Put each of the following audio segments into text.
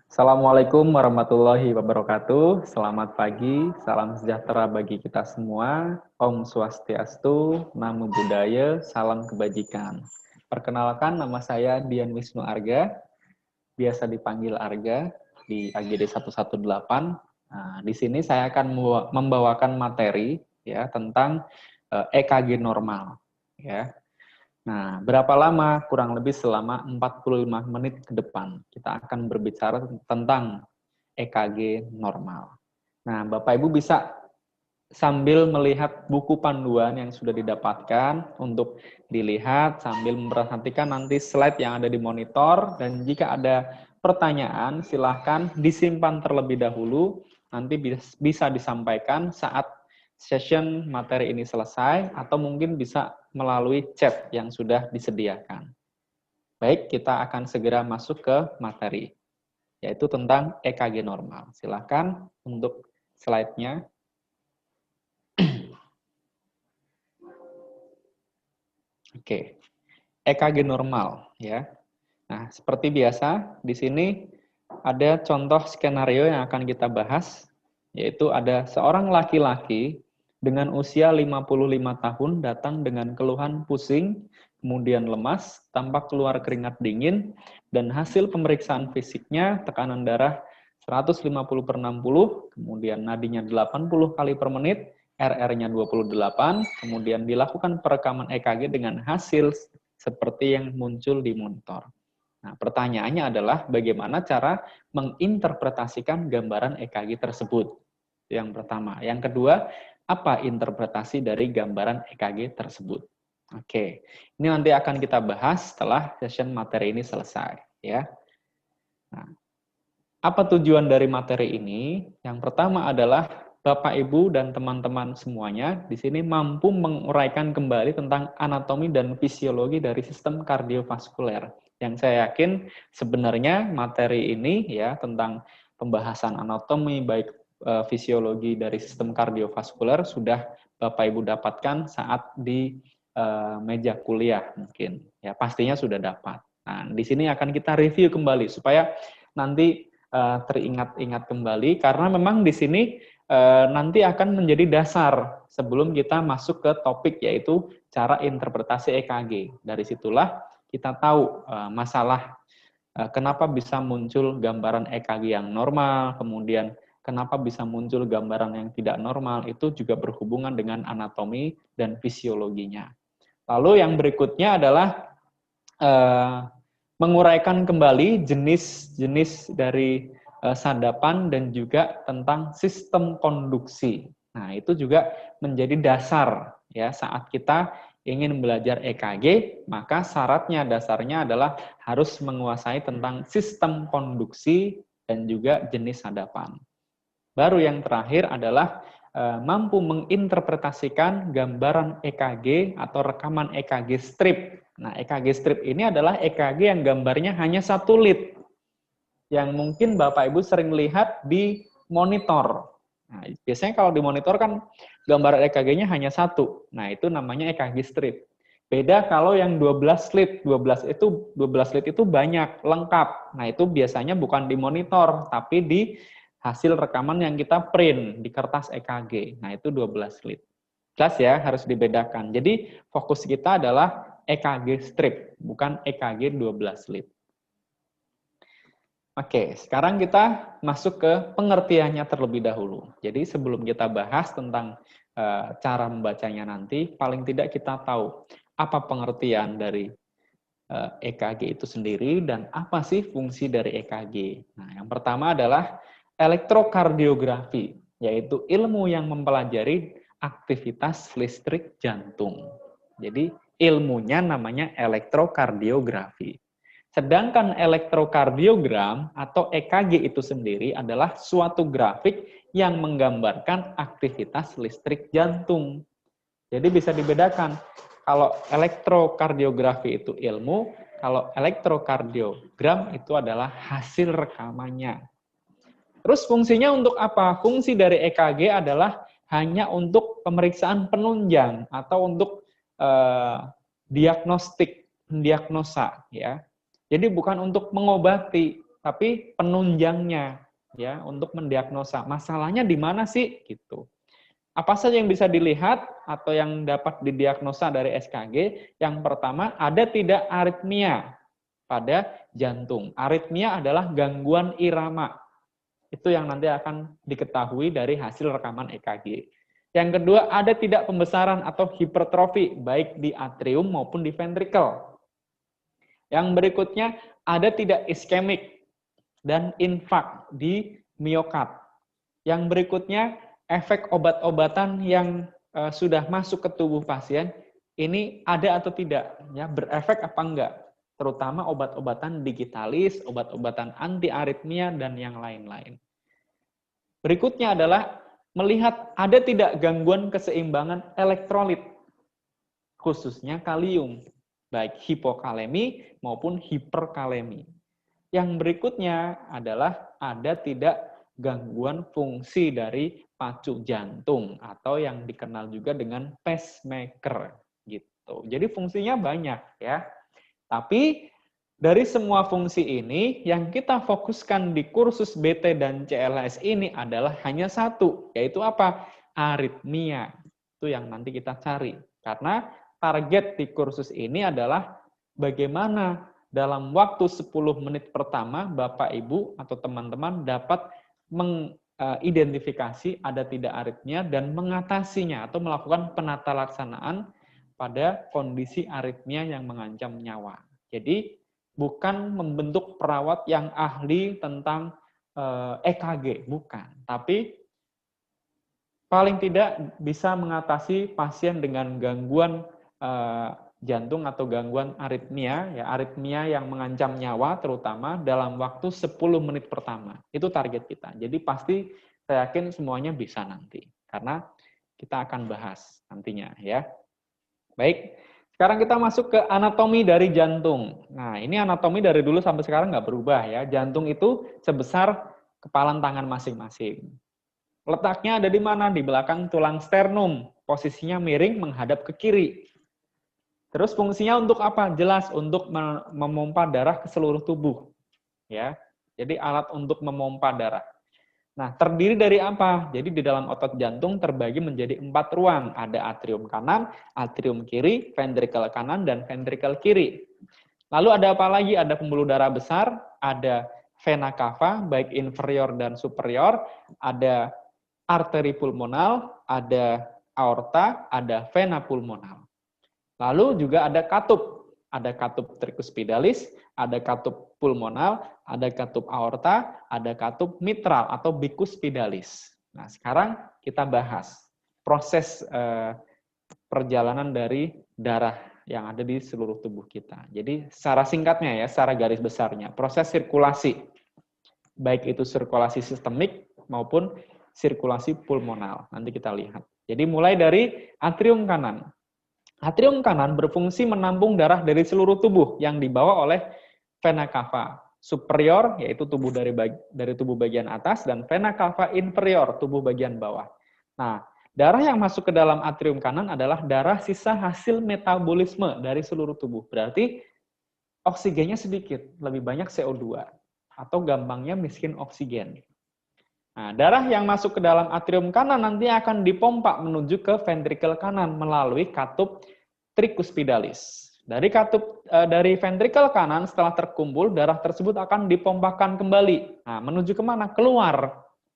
Assalamualaikum warahmatullahi wabarakatuh. Selamat pagi, salam sejahtera bagi kita semua. Om Swastiastu, Namo Buddhaya, salam kebajikan. Perkenalkan, nama saya Dian Wisnu Arga, biasa dipanggil Arga di AGD 118. Nah, di sini saya akan membawakan materi ya tentang EKG normal ya. Nah, berapa lama? Kurang lebih selama 45 menit ke depan. Kita akan berbicara tentang EKG normal. Nah, Bapak Ibu bisa sambil melihat buku panduan yang sudah didapatkan untuk dilihat sambil memperhatikan nanti slide yang ada di monitor, dan jika ada pertanyaan silahkan disimpan terlebih dahulu, nanti bisa disampaikan saat session materi ini selesai atau mungkin bisa melalui chat yang sudah disediakan. Baik, kita akan segera masuk ke materi, yaitu tentang EKG normal. Silahkan untuk slide-nya. Oke, EKG normal ya. Nah, seperti biasa di sini ada contoh skenario yang akan kita bahas, yaitu ada seorang laki-laki dengan usia 55 tahun datang dengan keluhan pusing, kemudian lemas, tampak keluar keringat dingin, dan hasil pemeriksaan fisiknya tekanan darah 150/60, kemudian nadinya 80 kali per menit, RR-nya 28, kemudian dilakukan perekaman EKG dengan hasil seperti yang muncul di monitor. Nah, pertanyaannya adalah bagaimana cara menginterpretasikan gambaran EKG tersebut? Yang pertama. Yang kedua, apa interpretasi dari gambaran EKG tersebut? Oke, ini nanti akan kita bahas setelah session materi ini selesai. Ya. Nah, apa tujuan dari materi ini? Yang pertama adalah Bapak, Ibu, dan teman-teman semuanya di sini mampu menguraikan kembali tentang anatomi dan fisiologi dari sistem kardiovaskuler. Yang saya yakin sebenarnya materi ini ya tentang pembahasan anatomi baik fisiologi dari sistem kardiovaskuler sudah Bapak Ibu dapatkan saat di meja kuliah mungkin. Ya, pastinya sudah dapat. Nah, di sini akan kita review kembali supaya nanti teringat-ingat kembali, karena memang di sini nanti akan menjadi dasar sebelum kita masuk ke topik, yaitu cara interpretasi EKG. Dari situlah kita tahu masalah kenapa bisa muncul gambaran EKG yang normal, kemudian kenapa bisa muncul gambaran yang tidak normal, itu juga berhubungan dengan anatomi dan fisiologinya. Lalu yang berikutnya adalah menguraikan kembali jenis-jenis dari sadapan dan juga tentang sistem konduksi. Nah, itu juga menjadi dasar ya saat kita ingin belajar EKG, maka syaratnya dasarnya adalah harus menguasai tentang sistem konduksi dan juga jenis sadapan. Baru yang terakhir adalah mampu menginterpretasikan gambaran EKG atau rekaman EKG strip. Nah, EKG strip ini adalah EKG yang gambarnya hanya satu lead, yang mungkin Bapak Ibu sering lihat di monitor. Nah, biasanya kalau di monitor kan gambar EKG-nya hanya satu. Nah, itu namanya EKG strip. Beda kalau yang 12 lead. 12 lead itu banyak, lengkap. Nah, itu biasanya bukan di monitor, tapi di hasil rekaman yang kita print di kertas EKG. Nah, itu 12 lead. Jelas ya, harus dibedakan. Jadi, fokus kita adalah EKG strip, bukan EKG 12 lead. Oke, sekarang kita masuk ke pengertiannya terlebih dahulu. Jadi sebelum kita bahas tentang cara membacanya nanti, paling tidak kita tahu apa pengertian dari EKG itu sendiri dan apa sih fungsi dari EKG. Nah, yang pertama adalah elektrokardiografi, yaitu ilmu yang mempelajari aktivitas listrik jantung. Jadi ilmunya namanya elektrokardiografi. Sedangkan elektrokardiogram atau EKG itu sendiri adalah suatu grafik yang menggambarkan aktivitas listrik jantung. Jadi bisa dibedakan, kalau elektrokardiografi itu ilmu, kalau elektrokardiogram itu adalah hasil rekamannya. Terus fungsinya untuk apa? Fungsi dari EKG adalah hanya untuk pemeriksaan penunjang atau untuk diagnostik, diagnosa ya. Jadi bukan untuk mengobati. tapi penunjangnya ya untuk mendiagnosa masalahnya di mana sih gitu. Apa saja yang bisa dilihat atau yang dapat didiagnosa dari SKG? Yang pertama, ada tidak aritmia pada jantung. Aritmia adalah gangguan irama. Itu yang nanti akan diketahui dari hasil rekaman EKG. Yang kedua, ada tidak pembesaran atau hipertrofi, baik di atrium maupun di ventricle. Yang berikutnya, ada tidak iskemik dan infak di miokard. Yang berikutnya, efek obat-obatan yang sudah masuk ke tubuh pasien, ini ada atau tidak, ya berefek apa enggak, terutama obat-obatan digitalis, obat-obatan anti aritmia, dan yang lain-lain. Berikutnya adalah melihat ada tidak gangguan keseimbangan elektrolit, khususnya kalium, baik hipokalemi maupun hiperkalemi. Yang berikutnya adalah ada tidak gangguan fungsi dari pacu jantung atau yang dikenal juga dengan pacemaker gitu. Jadi fungsinya banyak ya. Tapi dari semua fungsi ini yang kita fokuskan di kursus BT dan CLS ini adalah hanya satu, yaitu apa? Aritmia. Itu yang nanti kita cari. Karena target di kursus ini adalah bagaimana dalam waktu 10 menit pertama Bapak Ibu atau teman-teman dapat mengidentifikasi ada tidak aritmia dan mengatasinya atau melakukan penata laksanaan pada kondisi aritmia yang mengancam nyawa. Jadi bukan membentuk perawat yang ahli tentang EKG, bukan. Tapi paling tidak bisa mengatasi pasien dengan gangguan jantung atau gangguan aritmia, ya aritmia yang mengancam nyawa terutama dalam waktu 10 menit pertama. Itu target kita. Jadi pasti saya yakin semuanya bisa nanti. Karena kita akan bahas nantinya ya. Baik, sekarang kita masuk ke anatomi dari jantung. Nah, ini anatomi dari dulu sampai sekarang nggak berubah ya. Jantung itu sebesar kepalan tangan masing-masing. Letaknya ada di mana? Di belakang tulang sternum. Posisinya miring menghadap ke kiri. Terus fungsinya untuk apa? Jelas untuk memompa darah ke seluruh tubuh. Ya. Jadi alat untuk memompa darah. Nah, terdiri dari apa? Jadi di dalam otot jantung terbagi menjadi 4 ruang. Ada atrium kanan, atrium kiri, ventrikel kanan, dan ventrikel kiri. Lalu ada apa lagi? Ada pembuluh darah besar, ada vena cava, baik inferior dan superior, ada arteri pulmonal, ada aorta, ada vena pulmonal. Lalu juga ada katup tricuspidalis, ada katup pulmonal, ada katup aorta, ada katup mitral atau bicuspidalis. Nah, sekarang kita bahas proses perjalanan dari darah yang ada di seluruh tubuh kita. Jadi secara singkatnya ya, secara garis besarnya, proses sirkulasi, baik itu sirkulasi sistemik maupun sirkulasi pulmonal. Nanti kita lihat. Jadi mulai dari atrium kanan. Atrium kanan berfungsi menampung darah dari seluruh tubuh yang dibawa oleh vena cava superior, yaitu tubuh dari tubuh bagian atas, dan vena cava inferior, tubuh bagian bawah. Nah, darah yang masuk ke dalam atrium kanan adalah darah sisa hasil metabolisme dari seluruh tubuh. Berarti oksigennya sedikit, lebih banyak CO2, atau gampangnya miskin oksigen. Nah, darah yang masuk ke dalam atrium kanan nanti akan dipompa menuju ke ventrikel kanan melalui katup tricuspidalis. Dari ventrikel kanan setelah terkumpul, darah tersebut akan dipompakan kembali. Nah, menuju kemana?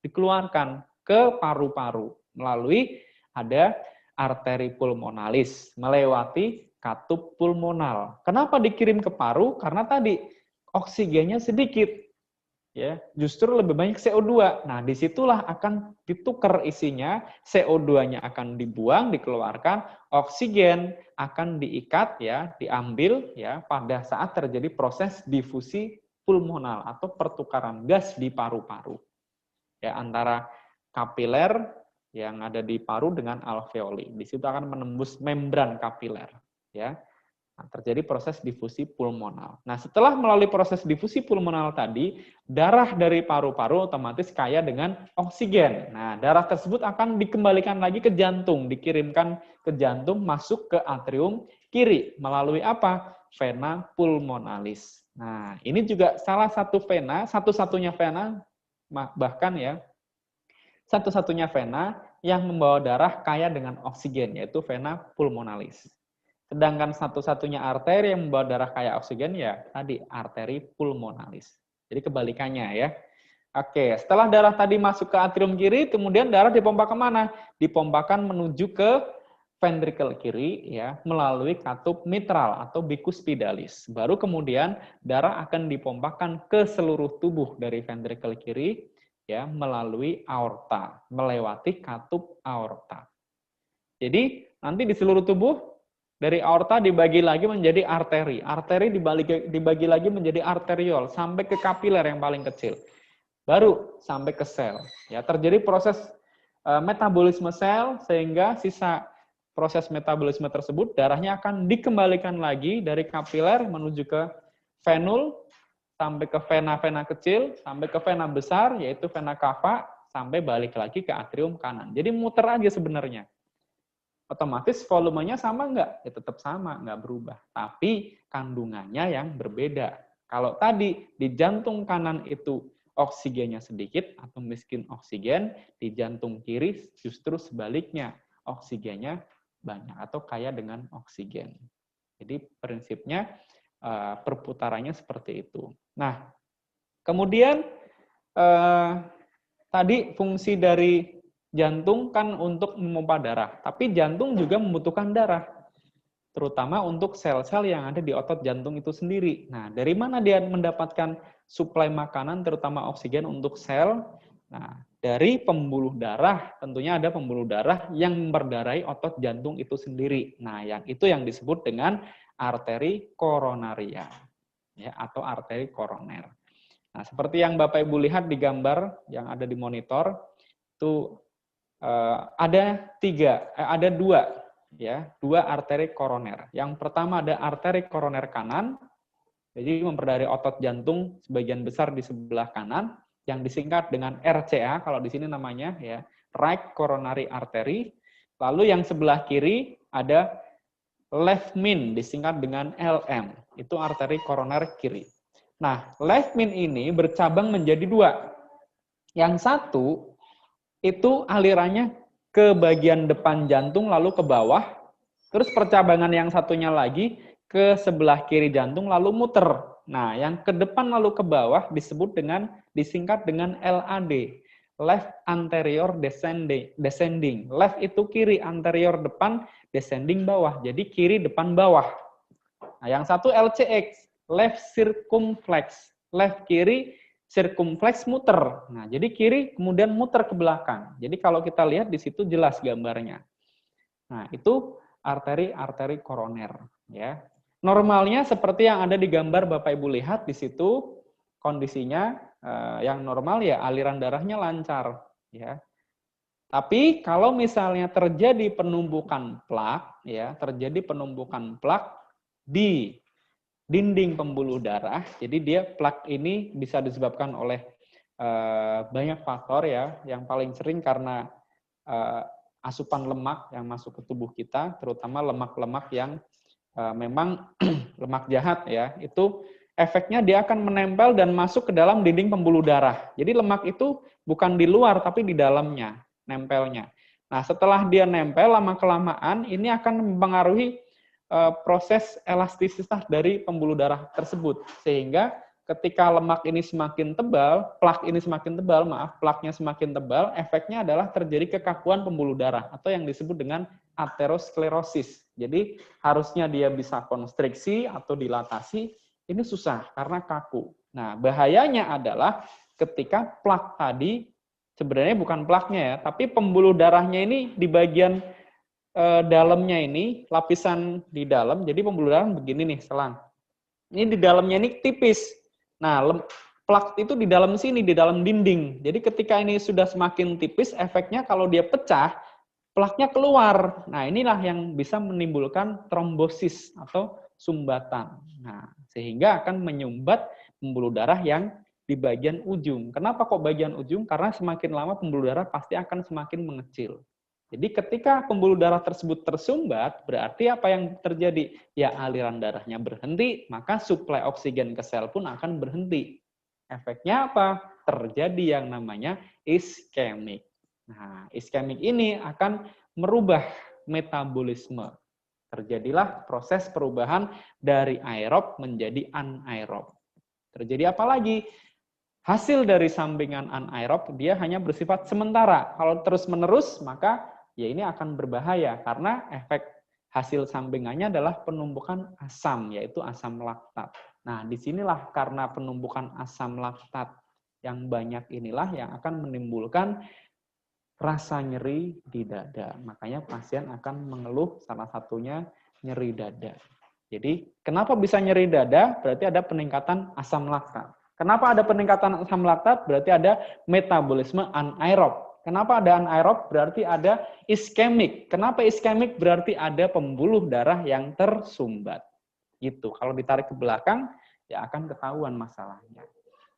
Dikeluarkan ke paru-paru melalui ada arteri pulmonalis melewati katup pulmonal. Kenapa dikirim ke paru? Karena tadi oksigennya sedikit. Ya, justru lebih banyak CO2. Nah, disitulah akan ditukar isinya, CO2-nya akan dibuang, dikeluarkan, oksigen akan diikat, ya, diambil, ya, pada saat terjadi proses difusi pulmonal atau pertukaran gas di paru-paru, ya, antara kapiler yang ada di paru dengan alveoli. Di situ akan menembus membran kapiler, ya. Nah, terjadi proses difusi pulmonal. Nah, setelah melalui proses difusi pulmonal tadi, darah dari paru-paru otomatis kaya dengan oksigen. Nah, darah tersebut akan dikembalikan lagi ke jantung, dikirimkan ke jantung, masuk ke atrium kiri. Melalui apa? Vena pulmonalis. Nah, ini juga salah satu vena, satu-satunya vena, bahkan ya, satu-satunya vena yang membawa darah kaya dengan oksigen, yaitu vena pulmonalis. Sedangkan satu-satunya arteri yang membawa darah kaya oksigen, ya tadi, arteri pulmonalis. Jadi kebalikannya ya. Oke, setelah darah tadi masuk ke atrium kiri, kemudian darah dipompa kemana? Dipompakan menuju ke ventricle kiri ya, melalui katup mitral atau bicuspidalis. Baru kemudian darah akan dipompakan ke seluruh tubuh dari ventricle kiri ya, melalui aorta, melewati katup aorta. Jadi nanti di seluruh tubuh dari aorta dibagi lagi menjadi arteri. Arteri dibagi lagi menjadi arteriol sampai ke kapiler yang paling kecil. Baru sampai ke sel. Ya, terjadi proses metabolisme sel sehingga sisa proses metabolisme tersebut darahnya akan dikembalikan lagi dari kapiler menuju ke venul sampai ke vena-vena kecil sampai ke vena besar yaitu vena cava sampai balik lagi ke atrium kanan. Jadi muter aja sebenarnya. Otomatis volumenya sama enggak? Ya tetap sama, enggak berubah. Tapi kandungannya yang berbeda. Kalau tadi di jantung kanan itu oksigennya sedikit atau miskin oksigen, di jantung kiri justru sebaliknya, oksigennya banyak atau kaya dengan oksigen. Jadi prinsipnya perputarannya seperti itu. Nah, kemudian tadi fungsi dari jantung kan untuk memompa darah, tapi jantung juga membutuhkan darah, terutama untuk sel-sel yang ada di otot jantung itu sendiri. Nah, dari mana dia mendapatkan suplai makanan, terutama oksigen untuk sel? Nah, dari pembuluh darah, tentunya ada pembuluh darah yang memperdarai otot jantung itu sendiri. Nah, yang itu yang disebut dengan arteri koronaria, ya, atau arteri koroner. Nah, seperti yang Bapak Ibu lihat di gambar yang ada di monitor, itu ada dua arteri koroner. Yang pertama ada arteri koroner kanan, jadi memperdarai otot jantung sebagian besar di sebelah kanan, yang disingkat dengan RCA, kalau di sini namanya ya, right coronary artery. Lalu yang sebelah kiri ada left main, disingkat dengan LM, itu arteri koroner kiri. Nah, left main ini bercabang menjadi dua. Yang satu itu alirannya ke bagian depan jantung lalu ke bawah, terus percabangan yang satunya lagi ke sebelah kiri jantung lalu muter. Nah, yang ke depan lalu ke bawah disingkat dengan LAD, left anterior descending. Left itu kiri, anterior depan, descending bawah. Jadi kiri depan bawah. Nah, yang satu LCX, left circumflex, left kiri, circumflex muter. Nah, jadi kiri kemudian muter ke belakang. Jadi kalau kita lihat di situ jelas gambarnya. Nah, itu arteri koroner, ya. Normalnya seperti yang ada di gambar Bapak Ibu lihat di situ kondisinya yang normal ya aliran darahnya lancar, ya. Tapi kalau misalnya terjadi penumpukan plak, ya, terjadi penumpukan plak di dinding pembuluh darah. Jadi dia plak ini bisa disebabkan oleh banyak faktor ya. Yang paling sering karena asupan lemak yang masuk ke tubuh kita, terutama lemak-lemak yang memang lemak jahat ya. Itu efeknya dia akan menempel dan masuk ke dalam dinding pembuluh darah. Jadi lemak itu bukan di luar tapi di dalamnya nempelnya. Nah, setelah dia nempel lama-kelamaan ini akan mempengaruhi proses elastisitas dari pembuluh darah tersebut, sehingga ketika lemak ini semakin tebal, plaknya semakin tebal, efeknya adalah terjadi kekakuan pembuluh darah atau yang disebut dengan aterosklerosis. Jadi harusnya dia bisa konstriksi atau dilatasi, ini susah karena kaku. Nah, bahayanya adalah ketika plak tadi sebenarnya bukan plaknya ya, tapi pembuluh darahnya ini di bagian dalamnya ini, lapisan di dalam, jadi pembuluh darah begini nih, selang. Ini di dalamnya ini tipis. Nah, plak itu di dalam sini, di dalam dinding. Jadi ketika ini sudah semakin tipis, efeknya kalau dia pecah, plaknya keluar. Nah, inilah yang bisa menimbulkan trombosis atau sumbatan. Nah, sehingga akan menyumbat pembuluh darah yang di bagian ujung. Kenapa kok bagian ujung? Karena semakin lama pembuluh darah pasti akan semakin mengecil. Jadi ketika pembuluh darah tersebut tersumbat, berarti apa yang terjadi? Ya aliran darahnya berhenti, maka suplai oksigen ke sel pun akan berhenti. Efeknya apa? Terjadi yang namanya iskemik. Nah, iskemik ini akan merubah metabolisme. Terjadilah proses perubahan dari aerob menjadi anaerob. Terjadi apa lagi? Hasil dari sampingan anaerob dia hanya bersifat sementara. Kalau terus-menerus, maka ya ini akan berbahaya karena efek hasil sampingannya adalah penumpukan asam, yaitu asam laktat. Nah, disinilah karena penumpukan asam laktat yang banyak inilah yang akan menimbulkan rasa nyeri di dada. Makanya pasien akan mengeluh salah satunya nyeri dada. Jadi, kenapa bisa nyeri dada? Berarti ada peningkatan asam laktat. Kenapa ada peningkatan asam laktat? Berarti ada metabolisme anaerob. Kenapa ada anaerob? Berarti ada iskemik. Kenapa iskemik? Berarti ada pembuluh darah yang tersumbat. Gitu. Kalau ditarik ke belakang, ya akan ketahuan masalahnya.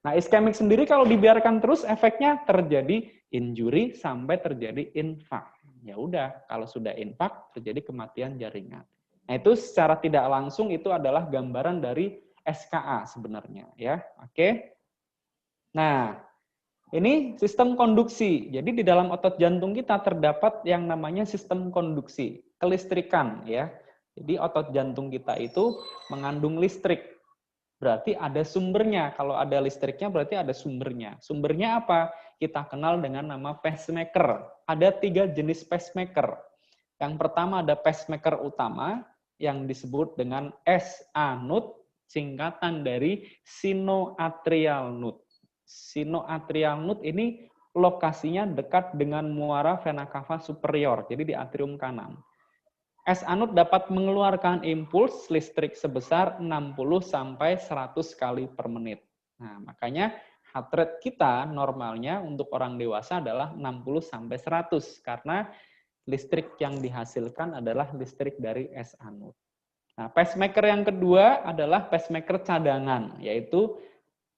Nah, iskemik sendiri kalau dibiarkan terus, efeknya terjadi injury sampai terjadi infak. Ya udah, kalau sudah infak, terjadi kematian jaringan. Nah, itu secara tidak langsung itu adalah gambaran dari SKA sebenarnya, ya. Oke. Nah, ini sistem konduksi. Jadi di dalam otot jantung kita terdapat yang namanya sistem konduksi, kelistrikan ya. Jadi otot jantung kita itu mengandung listrik. Berarti ada sumbernya. Kalau ada listriknya berarti ada sumbernya. Sumbernya apa? Kita kenal dengan nama pacemaker. Ada 3 jenis pacemaker. Yang pertama ada pacemaker utama yang disebut dengan SA node, singkatan dari sinoatrial node. Sinoatrial node ini lokasinya dekat dengan muara vena cava superior, jadi di atrium kanan. SA node dapat mengeluarkan impuls listrik sebesar 60 sampai 100 kali per menit. Nah, makanya heart rate kita normalnya untuk orang dewasa adalah 60 sampai 100 karena listrik yang dihasilkan adalah listrik dari SA node. Nah, pacemaker yang kedua adalah pacemaker cadangan, yaitu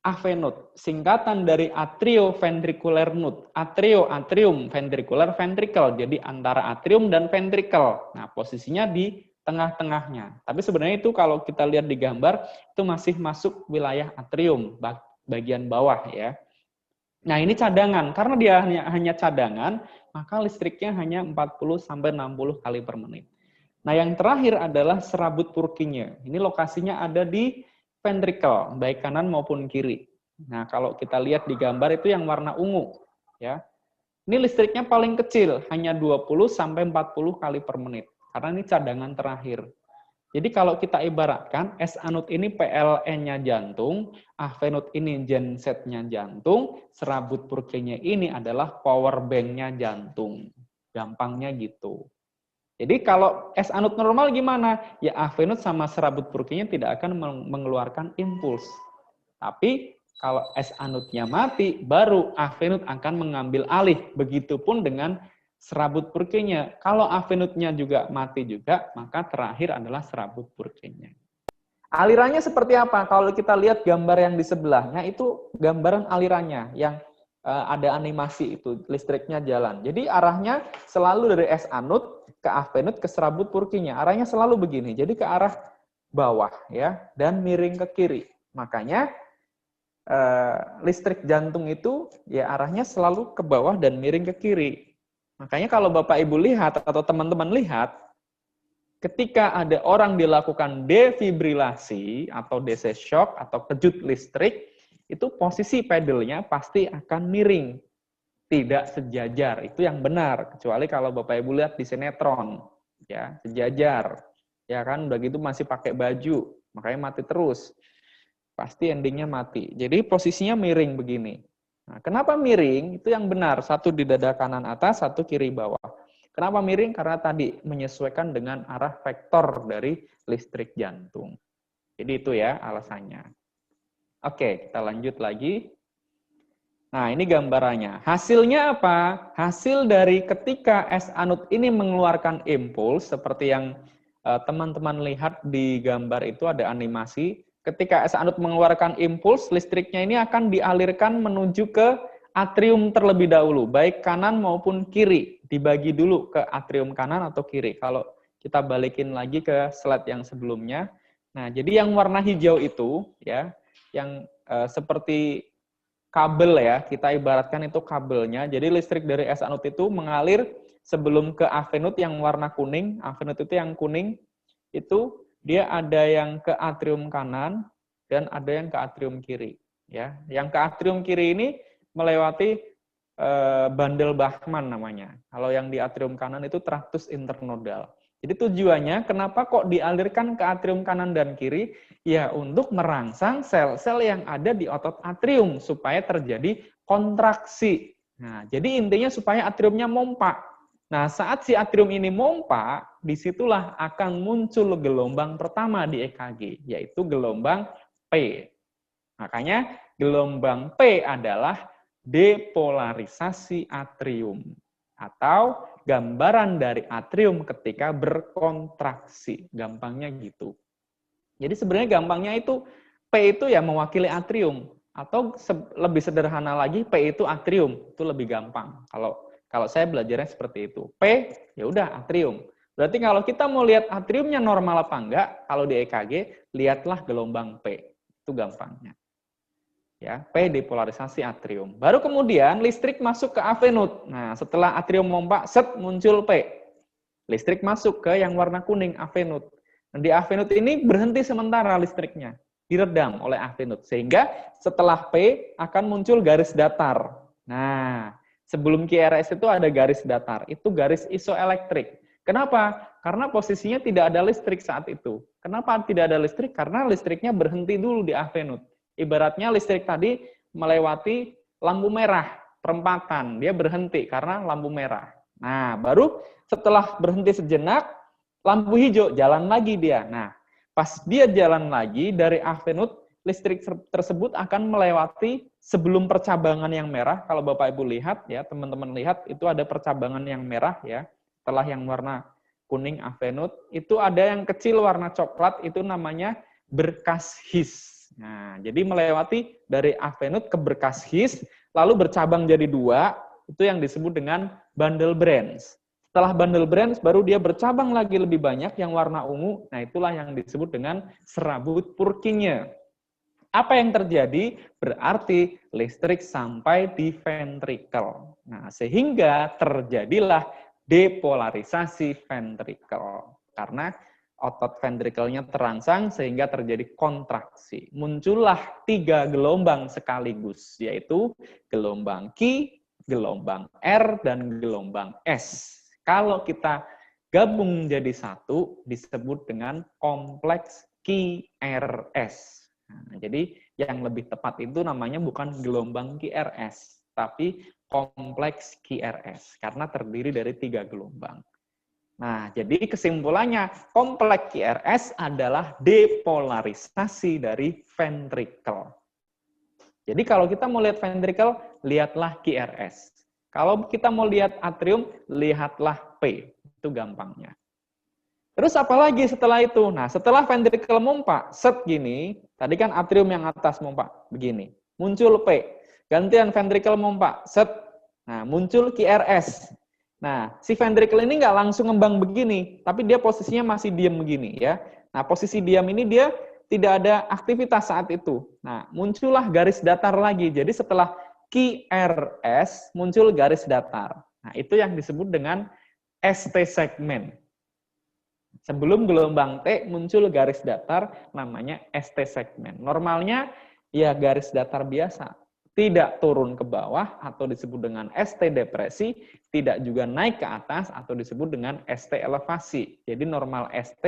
AV node, singkatan dari atrioventricular node. Atrio, atrium, ventricular, ventricle. Jadi antara atrium dan ventricle. Nah, posisinya di tengah-tengahnya. Tapi sebenarnya itu kalau kita lihat di gambar, itu masih masuk wilayah atrium, bagian bawah ya. Nah, ini cadangan. Karena dia hanya cadangan, maka listriknya hanya 40-60 kali per menit. Nah, yang terakhir adalah serabut Purkinje. Ini lokasinya ada di ventricle, baik kanan maupun kiri. Nah, kalau kita lihat di gambar itu yang warna ungu, ya. Ini listriknya paling kecil, hanya 20-40 kali per menit. Karena ini cadangan terakhir. Jadi kalau kita ibaratkan, SA node ini PLN-nya jantung, AV node ini genset-nya jantung, serabut Purkinje ini adalah power bank-nya jantung. Gampangnya gitu. Jadi kalau SA node normal gimana? Ya AV node sama serabut Purkinje tidak akan mengeluarkan impuls. Tapi kalau SA node-nya mati, baru AV node akan mengambil alih. Begitupun dengan serabut Purkinje. Kalau AV node-nya juga mati juga, maka terakhir adalah serabut Purkinje. Alirannya seperti apa? Kalau kita lihat gambar yang di sebelahnya, itu gambaran alirannya yang ada animasi itu, listriknya jalan. Jadi arahnya selalu dari SA node ke AV node ke serabut Purkinje. Arahnya selalu begini. Jadi ke arah bawah ya dan miring ke kiri. Makanya listrik jantung itu ya arahnya selalu ke bawah dan miring ke kiri. Makanya kalau Bapak Ibu lihat atau teman-teman lihat, ketika ada orang dilakukan defibrilasi atau DC shock atau kejut listrik, itu posisi pedalnya pasti akan miring, tidak sejajar. Itu yang benar, kecuali kalau Bapak Ibu lihat di sinetron, ya sejajar, ya kan, udah gitu masih pakai baju, makanya mati terus, pasti endingnya mati. Jadi posisinya miring begini. Nah, kenapa miring? Itu yang benar, satu di dada kanan atas, satu kiri bawah. Kenapa miring? Karena tadi menyesuaikan dengan arah vektor dari listrik jantung. Jadi itu ya alasannya. Oke, kita lanjut lagi. Nah, ini gambarannya. Hasilnya apa? Hasil dari ketika SA node ini mengeluarkan impuls, seperti yang teman-teman lihat di gambar itu ada animasi. Ketika SA node mengeluarkan impuls, listriknya ini akan dialirkan menuju ke atrium terlebih dahulu, baik kanan maupun kiri. dibagi dulu ke atrium kanan atau kiri. Kalau kita balikin lagi ke slide yang sebelumnya. Nah, jadi yang warna hijau itu ya, yang seperti kabel ya, kita ibaratkan itu kabelnya. Jadi listrik dari S anode itu mengalir sebelum ke avenut yang warna kuning. Avenut itu yang kuning, itu dia ada yang ke atrium kanan dan ada yang ke atrium kiri. Ya, yang ke atrium kiri ini melewati bandel Bachmann namanya. Kalau yang di atrium kanan itu tractus internodal. Jadi tujuannya kenapa kok dialirkan ke atrium kanan dan kiri? Ya untuk merangsang sel-sel yang ada di otot atrium supaya terjadi kontraksi. Nah, jadi intinya supaya atriumnya mompa. Nah, saat si atrium ini mompa, disitulah akan muncul gelombang pertama di EKG, yaitu gelombang P. Makanya gelombang P adalah depolarisasi atrium atau gambaran dari atrium ketika berkontraksi. Gampangnya gitu. Jadi sebenarnya gampangnya itu P itu ya mewakili atrium atau lebih sederhana lagi P itu atrium. Itu lebih gampang. Kalau saya belajarnya seperti itu. P ya udah atrium. Berarti kalau kita mau lihat atriumnya normal apa enggak, kalau di EKG lihatlah gelombang P. Itu gampangnya. Ya, P depolarisasi atrium. Baru kemudian listrik masuk ke avenut. Nah, setelah atrium mompa, set muncul P. Listrik masuk ke yang warna kuning, avenut. Nah, di avenut ini berhenti sementara listriknya, diredam oleh avenut. Sehingga setelah P akan muncul garis datar. Nah, sebelum QRS itu ada garis datar. Itu garis isoelektrik. Kenapa? Karena posisinya tidak ada listrik saat itu. Kenapa tidak ada listrik? Karena listriknya berhenti dulu di avenut. Ibaratnya listrik tadi melewati lampu merah, perempatan. Dia berhenti karena lampu merah. Nah, baru setelah berhenti sejenak, lampu hijau, jalan lagi dia. Nah, pas dia jalan lagi dari avenut, listrik tersebut akan melewati sebelum percabangan yang merah. Kalau Bapak Ibu lihat, ya teman-teman lihat, itu ada percabangan yang merah ya. Setelah yang warna kuning avenut, itu ada yang kecil warna coklat, itu namanya berkas His. Nah, jadi melewati dari avenut ke berkas His, lalu bercabang jadi dua, itu yang disebut dengan bundle branch. Setelah bundle branch, baru dia bercabang lagi lebih banyak yang warna ungu, nah itulah yang disebut dengan serabut Purkinje. Apa yang terjadi? Berarti listrik sampai di ventrikel. Nah, sehingga terjadilah depolarisasi ventrikel. Karena otot ventrikelnya terangsang sehingga terjadi kontraksi. Muncullah 3 gelombang sekaligus, yaitu gelombang Q, gelombang R, dan gelombang S. Kalau kita gabung jadi satu, disebut dengan kompleks QRS. Nah, jadi yang lebih tepat itu namanya bukan gelombang QRS, tapi kompleks QRS, karena terdiri dari 3 gelombang. Nah, jadi kesimpulannya, kompleks QRS adalah depolarisasi dari ventrikel. Jadi kalau kita mau lihat ventrikel, lihatlah QRS. Kalau kita mau lihat atrium, lihatlah P. Itu gampangnya. Terus apa lagi setelah itu? Nah, setelah ventrikel mompa, set gini, tadi kan atrium yang atas mompa, begini. Muncul P. Gantian ventrikel mompa, set. Nah, muncul QRS. Nah, si ventrikel ini nggak langsung ngembang begini, tapi dia posisinya masih diam begini ya. Nah, posisi diam ini dia tidak ada aktivitas saat itu. Nah, muncullah garis datar lagi. Jadi setelah QRS muncul garis datar. Nah, itu yang disebut dengan ST segmen. Sebelum gelombang T muncul garis datar namanya ST segmen. Normalnya ya garis datar biasa. Tidak turun ke bawah atau disebut dengan ST depresi, tidak juga naik ke atas atau disebut dengan ST elevasi. Jadi normal ST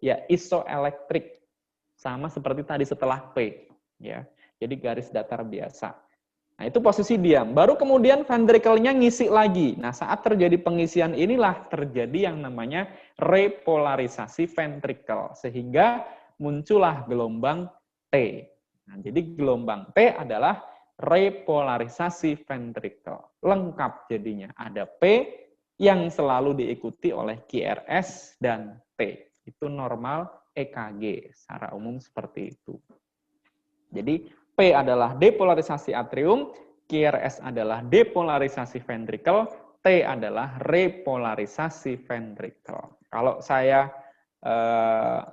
ya isoelektrik. Sama seperti tadi setelah P, ya. Jadi garis datar biasa. Nah, itu posisi diam. Baru kemudian ventrikelnya ngisi lagi. Nah, saat terjadi pengisian inilah terjadi yang namanya repolarisasi ventrikel sehingga muncullah gelombang T. Nah, jadi gelombang T adalah repolarisasi ventrikel. Lengkap jadinya. Ada P yang selalu diikuti oleh QRS dan T. Itu normal EKG. Secara umum seperti itu. Jadi P adalah depolarisasi atrium, QRS adalah depolarisasi ventrikel, T adalah repolarisasi ventricle. Kalau saya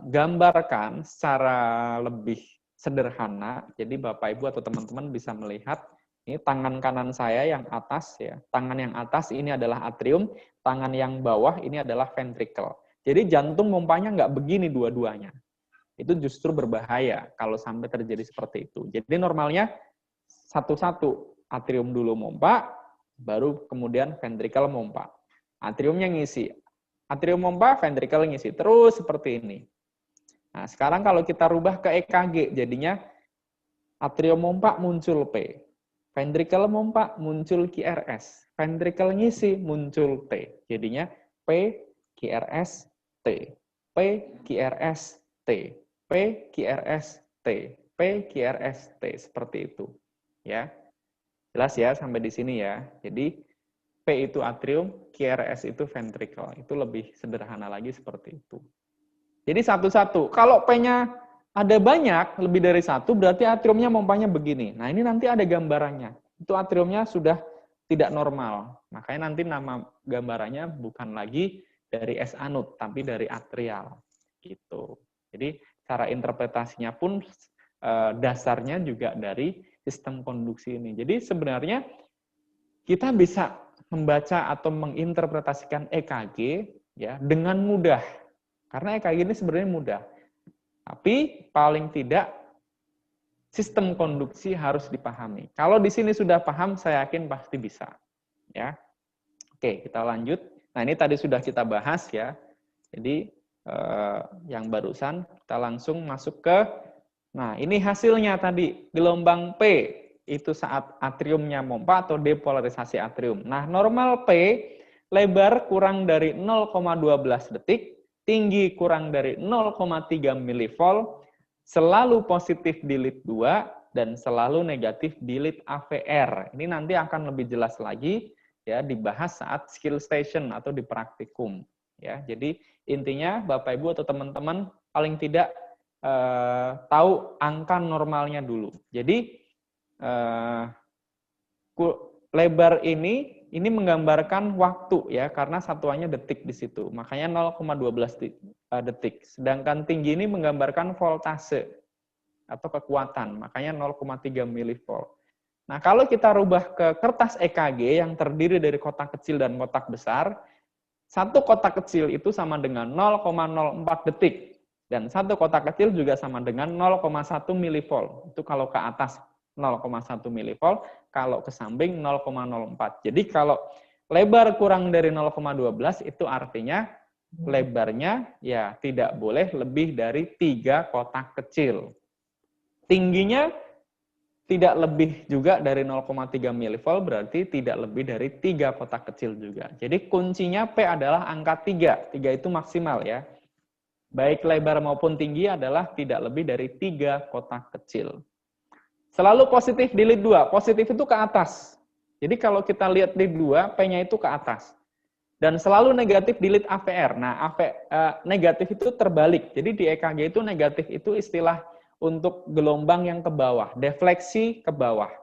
gambarkan secara lebih sederhana, jadi Bapak Ibu atau teman-teman bisa melihat ini tangan kanan saya yang atas ya, tangan yang atas ini adalah atrium, tangan yang bawah ini adalah ventricle. Jadi jantung mompanya nggak begini dua-duanya. Itu justru berbahaya kalau sampai terjadi seperti itu. Jadi normalnya satu-satu, atrium dulu mompa, baru kemudian ventricle mompa. Atriumnya ngisi. Atrium mompa, ventricle ngisi. Terus seperti ini. Nah, sekarang kalau kita rubah ke EKG, jadinya atrium mompa muncul P. Ventricle mompa muncul QRS. Ventricle ngisi muncul T. Jadinya P, QRS, T. P, QRS, T. P, QRS, T. P, QRS, T. Seperti itu. Ya. Jelas ya sampai di sini ya. Jadi P itu atrium, QRS itu ventricle. Itu lebih sederhana lagi seperti itu. Jadi satu-satu. Kalau P-nya ada banyak, lebih dari satu, berarti atriumnya mompanya begini. Nah ini nanti ada gambarannya. Itu atriumnya sudah tidak normal. Makanya nanti nama gambarannya bukan lagi dari S anut, tapi dari atrial. Gitu. Jadi cara interpretasinya pun dasarnya juga dari sistem konduksi ini. Jadi sebenarnya kita bisa membaca atau menginterpretasikan EKG ya dengan mudah. Karena EKG ini sebenarnya mudah. Tapi paling tidak sistem konduksi harus dipahami. Kalau di sini sudah paham, saya yakin pasti bisa. Ya. Oke, kita lanjut. Nah, ini tadi sudah kita bahas ya. Jadi yang barusan kita langsung masuk ke nah, ini hasilnya tadi gelombang P itu saat atriumnya mompa atau depolarisasi atrium. Nah, normal P, lebar kurang dari 0,12 detik, tinggi kurang dari 0,3 mV, selalu positif di lead 2, dan selalu negatif di lead AVR. Ini nanti akan lebih jelas lagi ya dibahas saat skill station atau di praktikum. Ya, jadi intinya Bapak Ibu atau teman-teman paling tidak tahu angka normalnya dulu. Jadi lebar ini menggambarkan waktu ya, karena satuannya detik di situ. Makanya 0,12 detik. Sedangkan tinggi ini menggambarkan voltase atau kekuatan. Makanya 0,3 mV. Nah, kalau kita rubah ke kertas EKG yang terdiri dari kotak kecil dan kotak besar, satu kotak kecil itu sama dengan 0,04 detik. Dan satu kotak kecil juga sama dengan 0,1 mV. Itu kalau ke atas 0,1 mV, kalau ke samping 0,04. Jadi kalau lebar kurang dari 0,12 itu artinya lebarnya ya tidak boleh lebih dari 3 kotak kecil. Tingginya tidak lebih juga dari 0,3 mV, berarti tidak lebih dari 3 kotak kecil juga. Jadi kuncinya P adalah angka 3. 3 itu maksimal ya. Baik lebar maupun tinggi adalah tidak lebih dari 3 kotak kecil. Selalu positif di lead 2. Positif itu ke atas. Jadi kalau kita lihat lead 2, P-nya itu ke atas. Dan selalu negatif di lead AVR. Nah, negatif itu terbalik. Jadi di EKG itu negatif itu istilah untuk gelombang yang ke bawah. Defleksi ke bawah.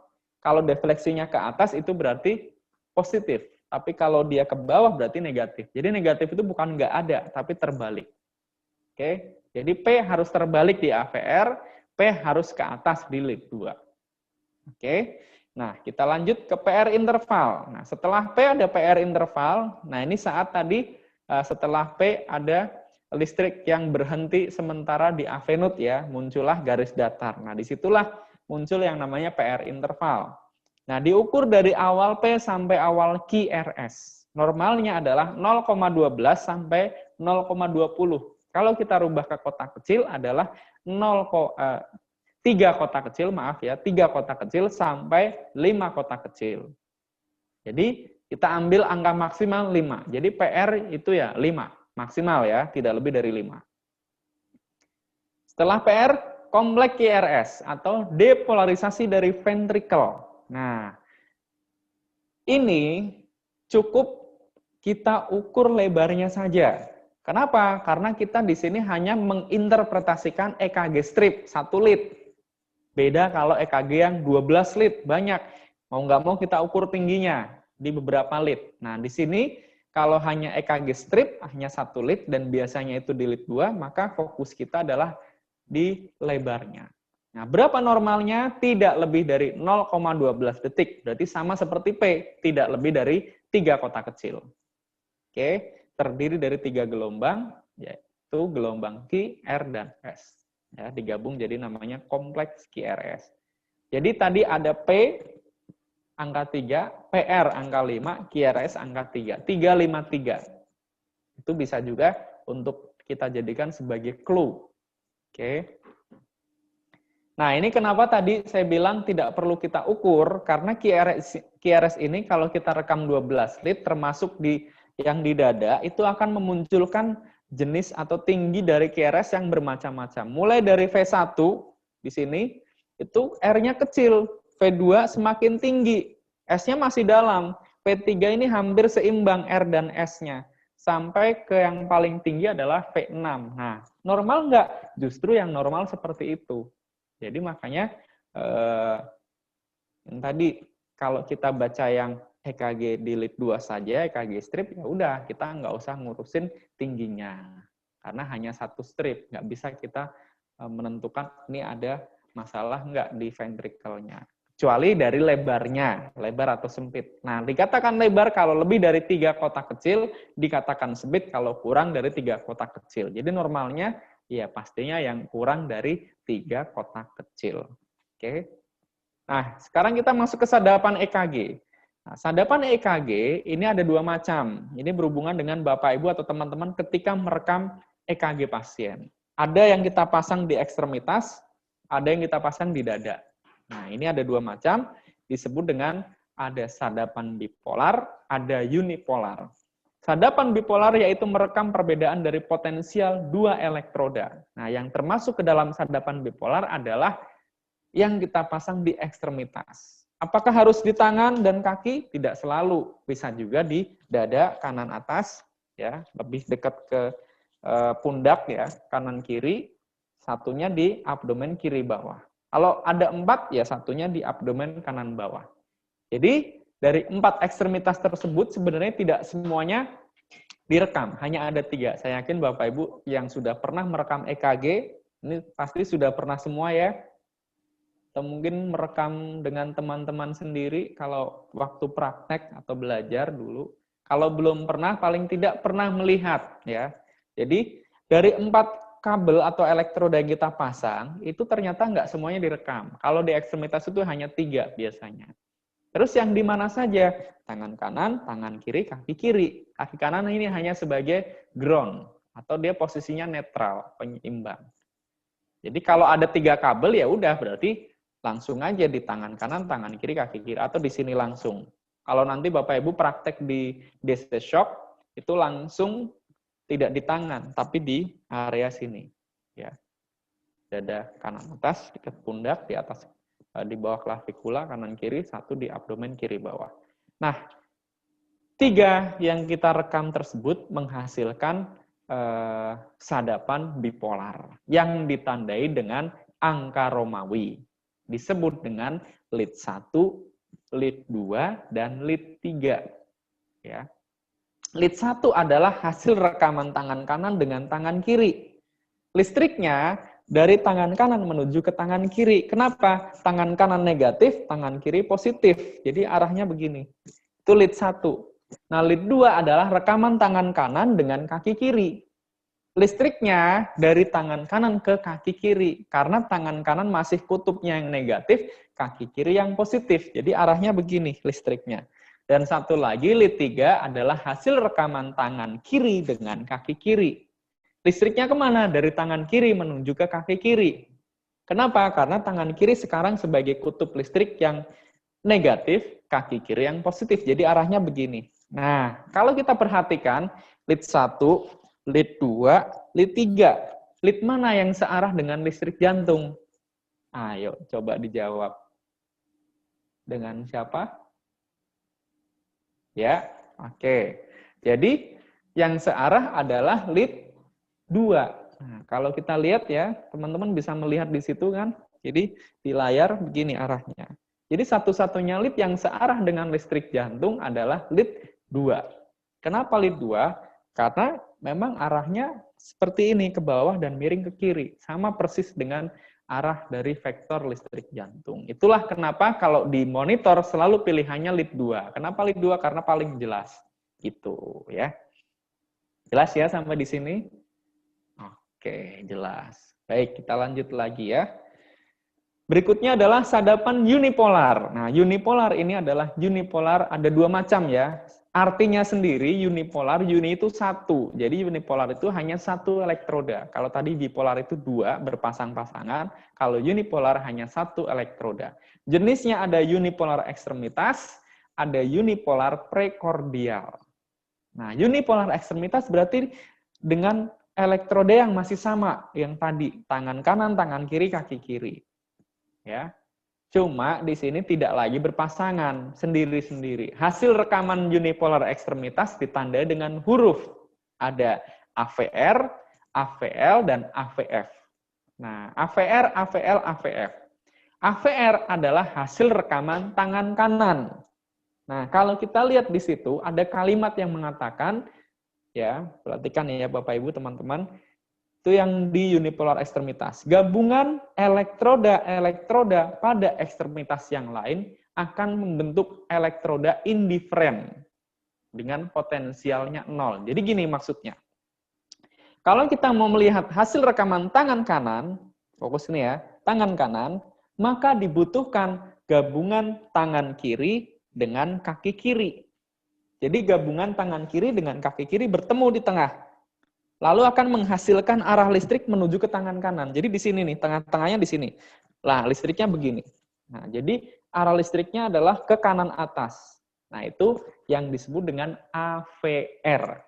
Kalau defleksinya ke atas itu berarti positif. Tapi kalau dia ke bawah berarti negatif. Jadi negatif itu bukan nggak ada, tapi terbalik. Oke, jadi P harus terbalik di AVR, P harus ke atas di lead 2. Oke, nah kita lanjut ke PR interval. Nah setelah P ada PR interval, nah ini saat tadi setelah P ada listrik yang berhenti sementara di AV node ya, muncullah garis datar. Nah disitulah muncul yang namanya PR interval. Nah diukur dari awal P sampai awal QRS. Normalnya adalah 0,12 sampai 0,20. Kalau kita rubah ke kotak kecil adalah 3 kotak kecil, maaf ya, 3 kotak kecil sampai 5 kotak kecil. Jadi kita ambil angka maksimal 5. Jadi PR itu ya 5, maksimal ya, tidak lebih dari 5. Setelah PR, kompleks QRS atau depolarisasi dari ventricle. Nah, ini cukup kita ukur lebarnya saja. Kenapa? Karena kita di sini hanya menginterpretasikan EKG strip 1 lead. Beda kalau EKG yang 12 lead, banyak. Mau nggak mau kita ukur tingginya. di beberapa lead. Nah, di sini kalau hanya EKG strip, hanya satu lead, dan biasanya itu di lead 2, maka fokus kita adalah di lebarnya. Nah, berapa normalnya? Tidak lebih dari 0,12 detik. Berarti sama seperti P, tidak lebih dari 3 kotak kecil. Oke, terdiri dari 3 gelombang, yaitu gelombang Q, R, dan S. Ya, digabung jadi namanya kompleks QRS. Jadi tadi ada P angka 3, PR angka 5, QRS angka 3. 353. Itu bisa juga untuk kita jadikan sebagai clue. Oke. Nah, ini kenapa tadi saya bilang tidak perlu kita ukur, karena QRS ini kalau kita rekam 12 lead, termasuk yang di dada, itu akan memunculkan jenis atau tinggi dari QRS yang bermacam-macam. Mulai dari V1 di sini, itu R-nya kecil, V2 semakin tinggi, S-nya masih dalam, V3 ini hampir seimbang R dan S-nya, sampai ke yang paling tinggi adalah V6. Nah, normal nggak? Justru yang normal seperti itu. Jadi makanya yang tadi kalau kita baca yang EKG di lead 2 saja, EKG strip, ya udah kita nggak usah ngurusin tingginya. Karena hanya satu strip, nggak bisa kita menentukan ini ada masalah nggak di ventrikelnya. Kecuali dari lebarnya, lebar atau sempit. Nah, dikatakan lebar kalau lebih dari 3 kotak kecil, dikatakan sempit kalau kurang dari 3 kotak kecil. Jadi normalnya ya pastinya yang kurang dari 3 kotak kecil. Oke. Nah, sekarang kita masuk ke sadapan EKG. Nah, sadapan EKG ini ada 2 macam. Ini berhubungan dengan Bapak Ibu atau teman-teman ketika merekam EKG pasien. Ada yang kita pasang di ekstremitas, ada yang kita pasang di dada. Nah, ini ada 2 macam, disebut dengan ada sadapan bipolar, ada unipolar. Sadapan bipolar yaitu merekam perbedaan dari potensial 2 elektroda. Nah, yang termasuk ke dalam sadapan bipolar adalah yang kita pasang di ekstremitas. Apakah harus di tangan dan kaki? Tidak selalu. Bisa juga di dada kanan atas, ya, lebih dekat ke pundak ya, kanan kiri, satunya di abdomen kiri bawah. Kalau ada 4, ya satunya di abdomen kanan bawah. Jadi, dari 4 ekstremitas tersebut sebenarnya tidak semuanya direkam, hanya ada 3. Saya yakin Bapak Ibu yang sudah pernah merekam EKG, ini pasti sudah pernah semua ya. Atau mungkin merekam dengan teman-teman sendiri kalau waktu praktek atau belajar dulu. Kalau belum pernah, paling tidak pernah melihat ya. Jadi dari 4 kabel atau elektroda yang kita pasang, itu ternyata nggak semuanya direkam. Kalau di ekstremitas itu hanya 3 biasanya. Terus yang di mana saja? Tangan kanan, tangan kiri, kaki kiri. Kaki kanan ini hanya sebagai ground, atau dia posisinya netral, penyeimbang. Jadi kalau ada 3 kabel, ya udah berarti langsung aja di tangan kanan, tangan kiri, kaki kiri, atau di sini langsung. Kalau nanti Bapak Ibu praktek di DC Shock, itu langsung tidak di tangan, tapi di area sini. Ya. Dada kanan atas, dekat pundak, di atas, di bawah klavikula, kanan kiri, 1 di abdomen kiri bawah. Nah, 3 yang kita rekam tersebut menghasilkan sadapan bipolar, yang ditandai dengan angka Romawi. Disebut dengan lead 1, lead 2, dan lead 3. Ya. Lead 1 adalah hasil rekaman tangan kanan dengan tangan kiri. Listriknya dari tangan kanan menuju ke tangan kiri. Kenapa? Tangan kanan negatif, tangan kiri positif. Jadi arahnya begini. Itu lead 1. Nah, lead 2 adalah rekaman tangan kanan dengan kaki kiri. Listriknya dari tangan kanan ke kaki kiri. Karena tangan kanan masih kutubnya yang negatif, kaki kiri yang positif. Jadi arahnya begini listriknya. Dan satu lagi, lead 3 adalah hasil rekaman tangan kiri dengan kaki kiri. Listriknya kemana? Dari tangan kiri menuju ke kaki kiri. Kenapa? Karena tangan kiri sekarang sebagai kutub listrik yang negatif, kaki kiri yang positif. Jadi arahnya begini. Nah, kalau kita perhatikan, lead 1, lead 2, lead 3. Lead mana yang searah dengan listrik jantung? Ayo, coba dijawab. Dengan siapa? Ya, oke. Jadi yang searah adalah lead 2. Nah, kalau kita lihat ya, teman-teman bisa melihat di situ kan. Jadi di layar begini arahnya. Jadi satu-satunya lead yang searah dengan listrik jantung adalah lead 2. Kenapa lead 2? Karena memang arahnya seperti ini, ke bawah dan miring ke kiri. Sama persis dengan arah dari vektor listrik jantung. Itulah kenapa kalau di monitor selalu pilihannya lead 2. Kenapa lead 2? Karena paling jelas. Gitu ya. Jelas ya sampai di sini? Oke, jelas. Baik, kita lanjut lagi ya. Berikutnya adalah sadapan unipolar. Nah, unipolar ini adalah unipolar, ada dua macam ya. Artinya sendiri unipolar, uni itu satu. Jadi unipolar itu hanya satu elektroda. Kalau tadi bipolar itu dua berpasang-pasangan, kalau unipolar hanya satu elektroda. Jenisnya ada unipolar ekstremitas, ada unipolar prekordial. Nah, unipolar ekstremitas berarti dengan elektroda yang masih sama, yang tadi, tangan kanan, tangan kiri, kaki kiri. Ya, cuma di sini tidak lagi berpasangan, sendiri-sendiri. Hasil rekaman unipolar ekstremitas ditandai dengan huruf. Ada AVR, AVL, dan AVF. Nah, AVR, AVL, AVF. AVR adalah hasil rekaman tangan kanan. Nah, kalau kita lihat di situ, ada kalimat yang mengatakan, ya, perhatikan ya Bapak Ibu, teman-teman, itu yang di unipolar ekstremitas. Gabungan elektroda pada ekstremitas yang lain akan membentuk elektroda indiferen dengan potensialnya 0. Jadi gini maksudnya. Kalau kita mau melihat hasil rekaman tangan kanan, fokus ini ya, tangan kanan, maka dibutuhkan gabungan tangan kiri dengan kaki kiri. Jadi gabungan tangan kiri dengan kaki kiri bertemu di tengah. Lalu akan menghasilkan arah listrik menuju ke tangan kanan. Jadi di sini nih, tengah-tengahnya di sini. Nah, listriknya begini. Nah, jadi arah listriknya adalah ke kanan atas. Nah, itu yang disebut dengan AVR.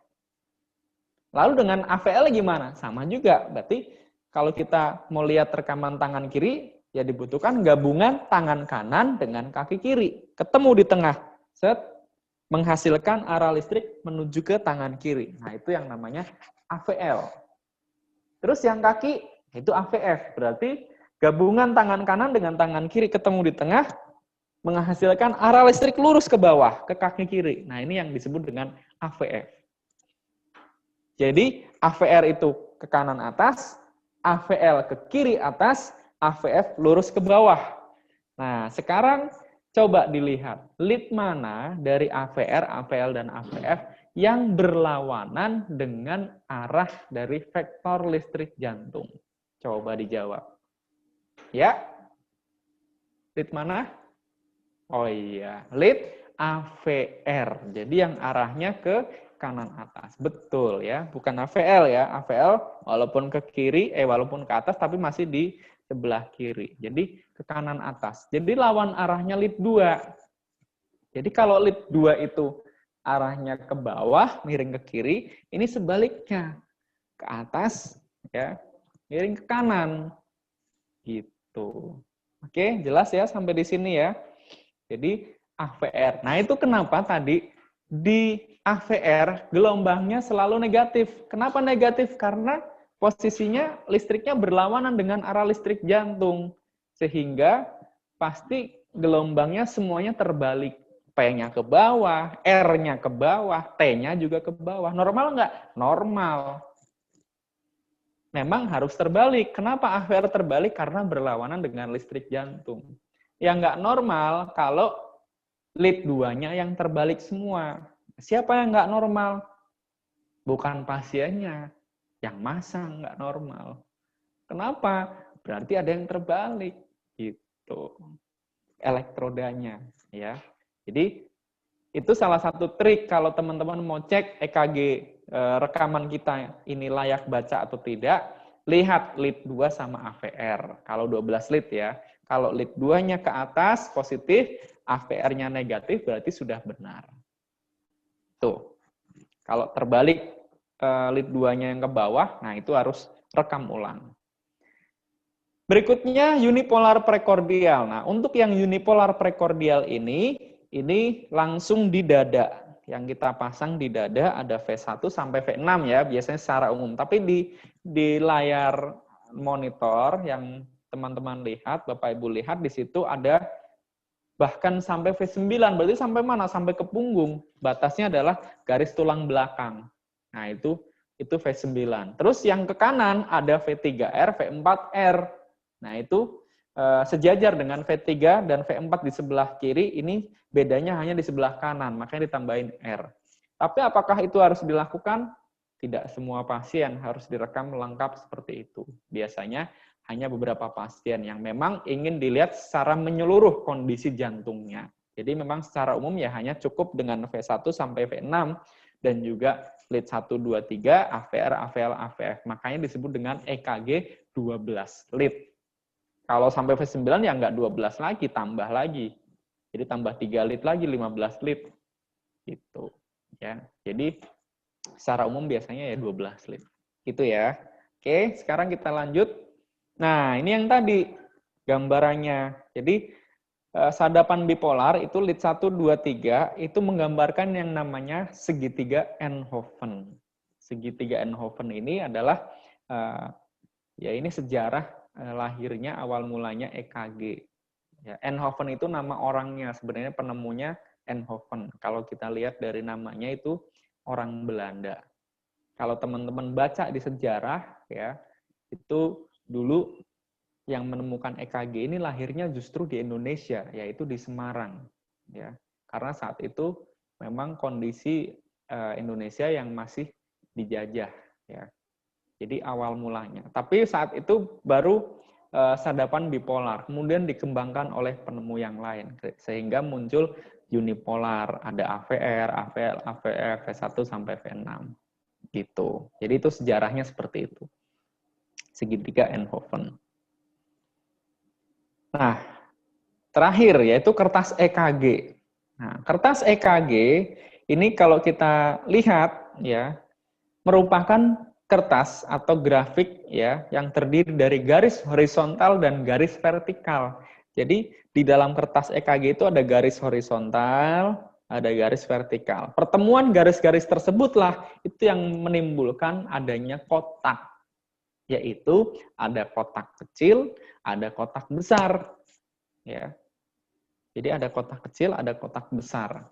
Lalu dengan AVL gimana? Sama juga. Berarti kalau kita mau lihat rekaman tangan kiri, ya dibutuhkan gabungan tangan kanan dengan kaki kiri. Ketemu di tengah. Set, menghasilkan arah listrik menuju ke tangan kiri. Nah, itu yang namanya AVL. Terus yang kaki itu AVF. Berarti gabungan tangan kanan dengan tangan kiri ketemu di tengah menghasilkan arah listrik lurus ke bawah, ke kaki kiri. Nah, ini yang disebut dengan AVF. Jadi AVR itu ke kanan atas, AVL ke kiri atas, AVF lurus ke bawah. Nah, sekarang coba dilihat lead mana dari AVR, AVL, dan AVF yang berlawanan dengan arah dari vektor listrik jantung. Coba dijawab. Ya? Lead mana? Oh iya, lead AVR. Jadi yang arahnya ke kanan atas. Betul ya, bukan AVL ya. AVL walaupun ke kiri, walaupun ke atas tapi masih di sebelah kiri. Jadi ke kanan atas. Jadi lawan arahnya lead 2. Jadi kalau lead 2 itu arahnya ke bawah, miring ke kiri, ini sebaliknya. Ke atas, ya, miring ke kanan. Gitu. Oke, jelas ya sampai di sini ya. Jadi AVR. Nah, itu kenapa tadi di AVR gelombangnya selalu negatif. Kenapa negatif? Karena posisinya listriknya berlawanan dengan arah listrik jantung. Sehingga pasti gelombangnya semuanya terbalik. P-nya ke bawah, R-nya ke bawah, T-nya juga ke bawah. Normal nggak? Normal. Memang harus terbalik. Kenapa AVR terbalik? Karena berlawanan dengan listrik jantung. Yang nggak normal kalau lead 2-nya yang terbalik semua. Siapa yang nggak normal? Bukan pasiennya. Yang masang nggak normal. Kenapa? Berarti ada yang terbalik. Gitu. Elektrodanya. Ya. Jadi, itu salah satu trik kalau teman-teman mau cek EKG rekaman kita ini layak baca atau tidak, lihat lead 2 sama AVR. Kalau 12 lead ya. Kalau lead 2-nya ke atas, positif, AVR-nya negatif, berarti sudah benar. Tuh. Kalau terbalik lead 2-nya yang ke bawah, nah itu harus rekam ulang. Berikutnya unipolar prekordial. Nah, untuk yang unipolar prekordial ini langsung di dada. Yang kita pasang di dada ada V1 sampai V6 ya, biasanya secara umum. Tapi di layar monitor yang teman-teman lihat, Bapak Ibu lihat, di situ ada bahkan sampai V9, berarti sampai mana? Sampai ke punggung. Batasnya adalah garis tulang belakang. Nah, itu V9. Terus yang ke kanan ada V3R, V4R. Nah, itu sejajar dengan V3 dan V4 di sebelah kiri, ini bedanya hanya di sebelah kanan, makanya ditambahin R. Tapi apakah itu harus dilakukan? Tidak semua pasien harus direkam lengkap seperti itu. Biasanya hanya beberapa pasien yang memang ingin dilihat secara menyeluruh kondisi jantungnya. Jadi memang secara umum ya hanya cukup dengan V1 sampai V6 dan juga lead 1, 2, 3, AVR, AVL, AVF. Makanya disebut dengan EKG 12 lead. Kalau sampai V9 ya nggak 12 lagi, tambah lagi. Jadi tambah 3 lead lagi, 15 lead. Gitu. Ya. Jadi secara umum biasanya ya 12 lead. Gitu ya. Oke, sekarang kita lanjut. Nah, ini yang tadi gambarannya. Jadi sadapan bipolar itu lead 1, 2, 3 itu menggambarkan yang namanya segitiga Einthoven. Segitiga Einthoven ini adalah ya ini sejarah lahirnya awal mulanya EKG. Ya, Einthoven itu nama orangnya, sebenarnya penemunya Einthoven. Kalau kita lihat dari namanya itu orang Belanda. Kalau teman-teman baca di sejarah ya, itu dulu yang menemukan EKG ini lahirnya justru di Indonesia, yaitu di Semarang. Ya, karena saat itu memang kondisi Indonesia yang masih dijajah. Ya, jadi awal mulanya. Tapi saat itu baru sadapan bipolar, kemudian dikembangkan oleh penemu yang lain, sehingga muncul unipolar, ada AVR, AVL, AVF, V1 sampai V6. Gitu. Jadi itu sejarahnya seperti itu. Segitiga Einthoven. Nah, terakhir yaitu kertas EKG. Nah, kertas EKG ini kalau kita lihat ya merupakan kertas atau grafik ya yang terdiri dari garis horizontal dan garis vertikal. Jadi di dalam kertas EKG itu ada garis horizontal, ada garis vertikal. Pertemuan garis-garis tersebutlah itu yang menimbulkan adanya kotak. Yaitu ada kotak kecil, ada kotak besar. Ya. Jadi ada kotak kecil, ada kotak besar.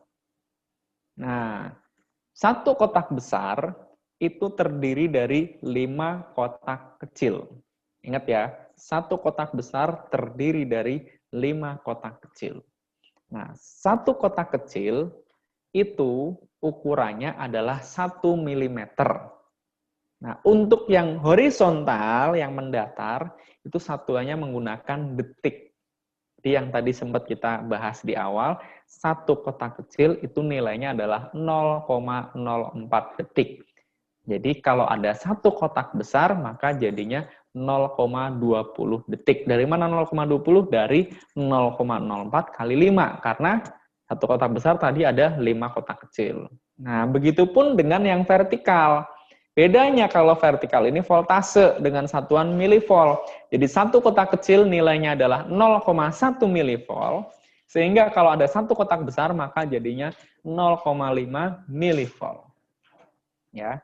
Nah, satu kotak besar itu terdiri dari 5 kotak kecil. Ingat ya, satu kotak besar terdiri dari 5 kotak kecil. Nah, satu kotak kecil itu ukurannya adalah 1 mm. Nah, untuk yang horizontal, yang mendatar, itu satuannya menggunakan detik. Jadi yang tadi sempat kita bahas di awal, satu kotak kecil itu nilainya adalah 0,04 detik. Jadi kalau ada satu kotak besar, maka jadinya 0,20 detik. Dari mana 0,20? Dari 0,04 kali 5. Karena satu kotak besar tadi ada 5 kotak kecil. Nah, begitupun dengan yang vertikal. Bedanya kalau vertikal ini voltase dengan satuan milivolt. Jadi satu kotak kecil nilainya adalah 0,1 milivolt. Sehingga kalau ada satu kotak besar, maka jadinya 0,5 milivolt. Ya.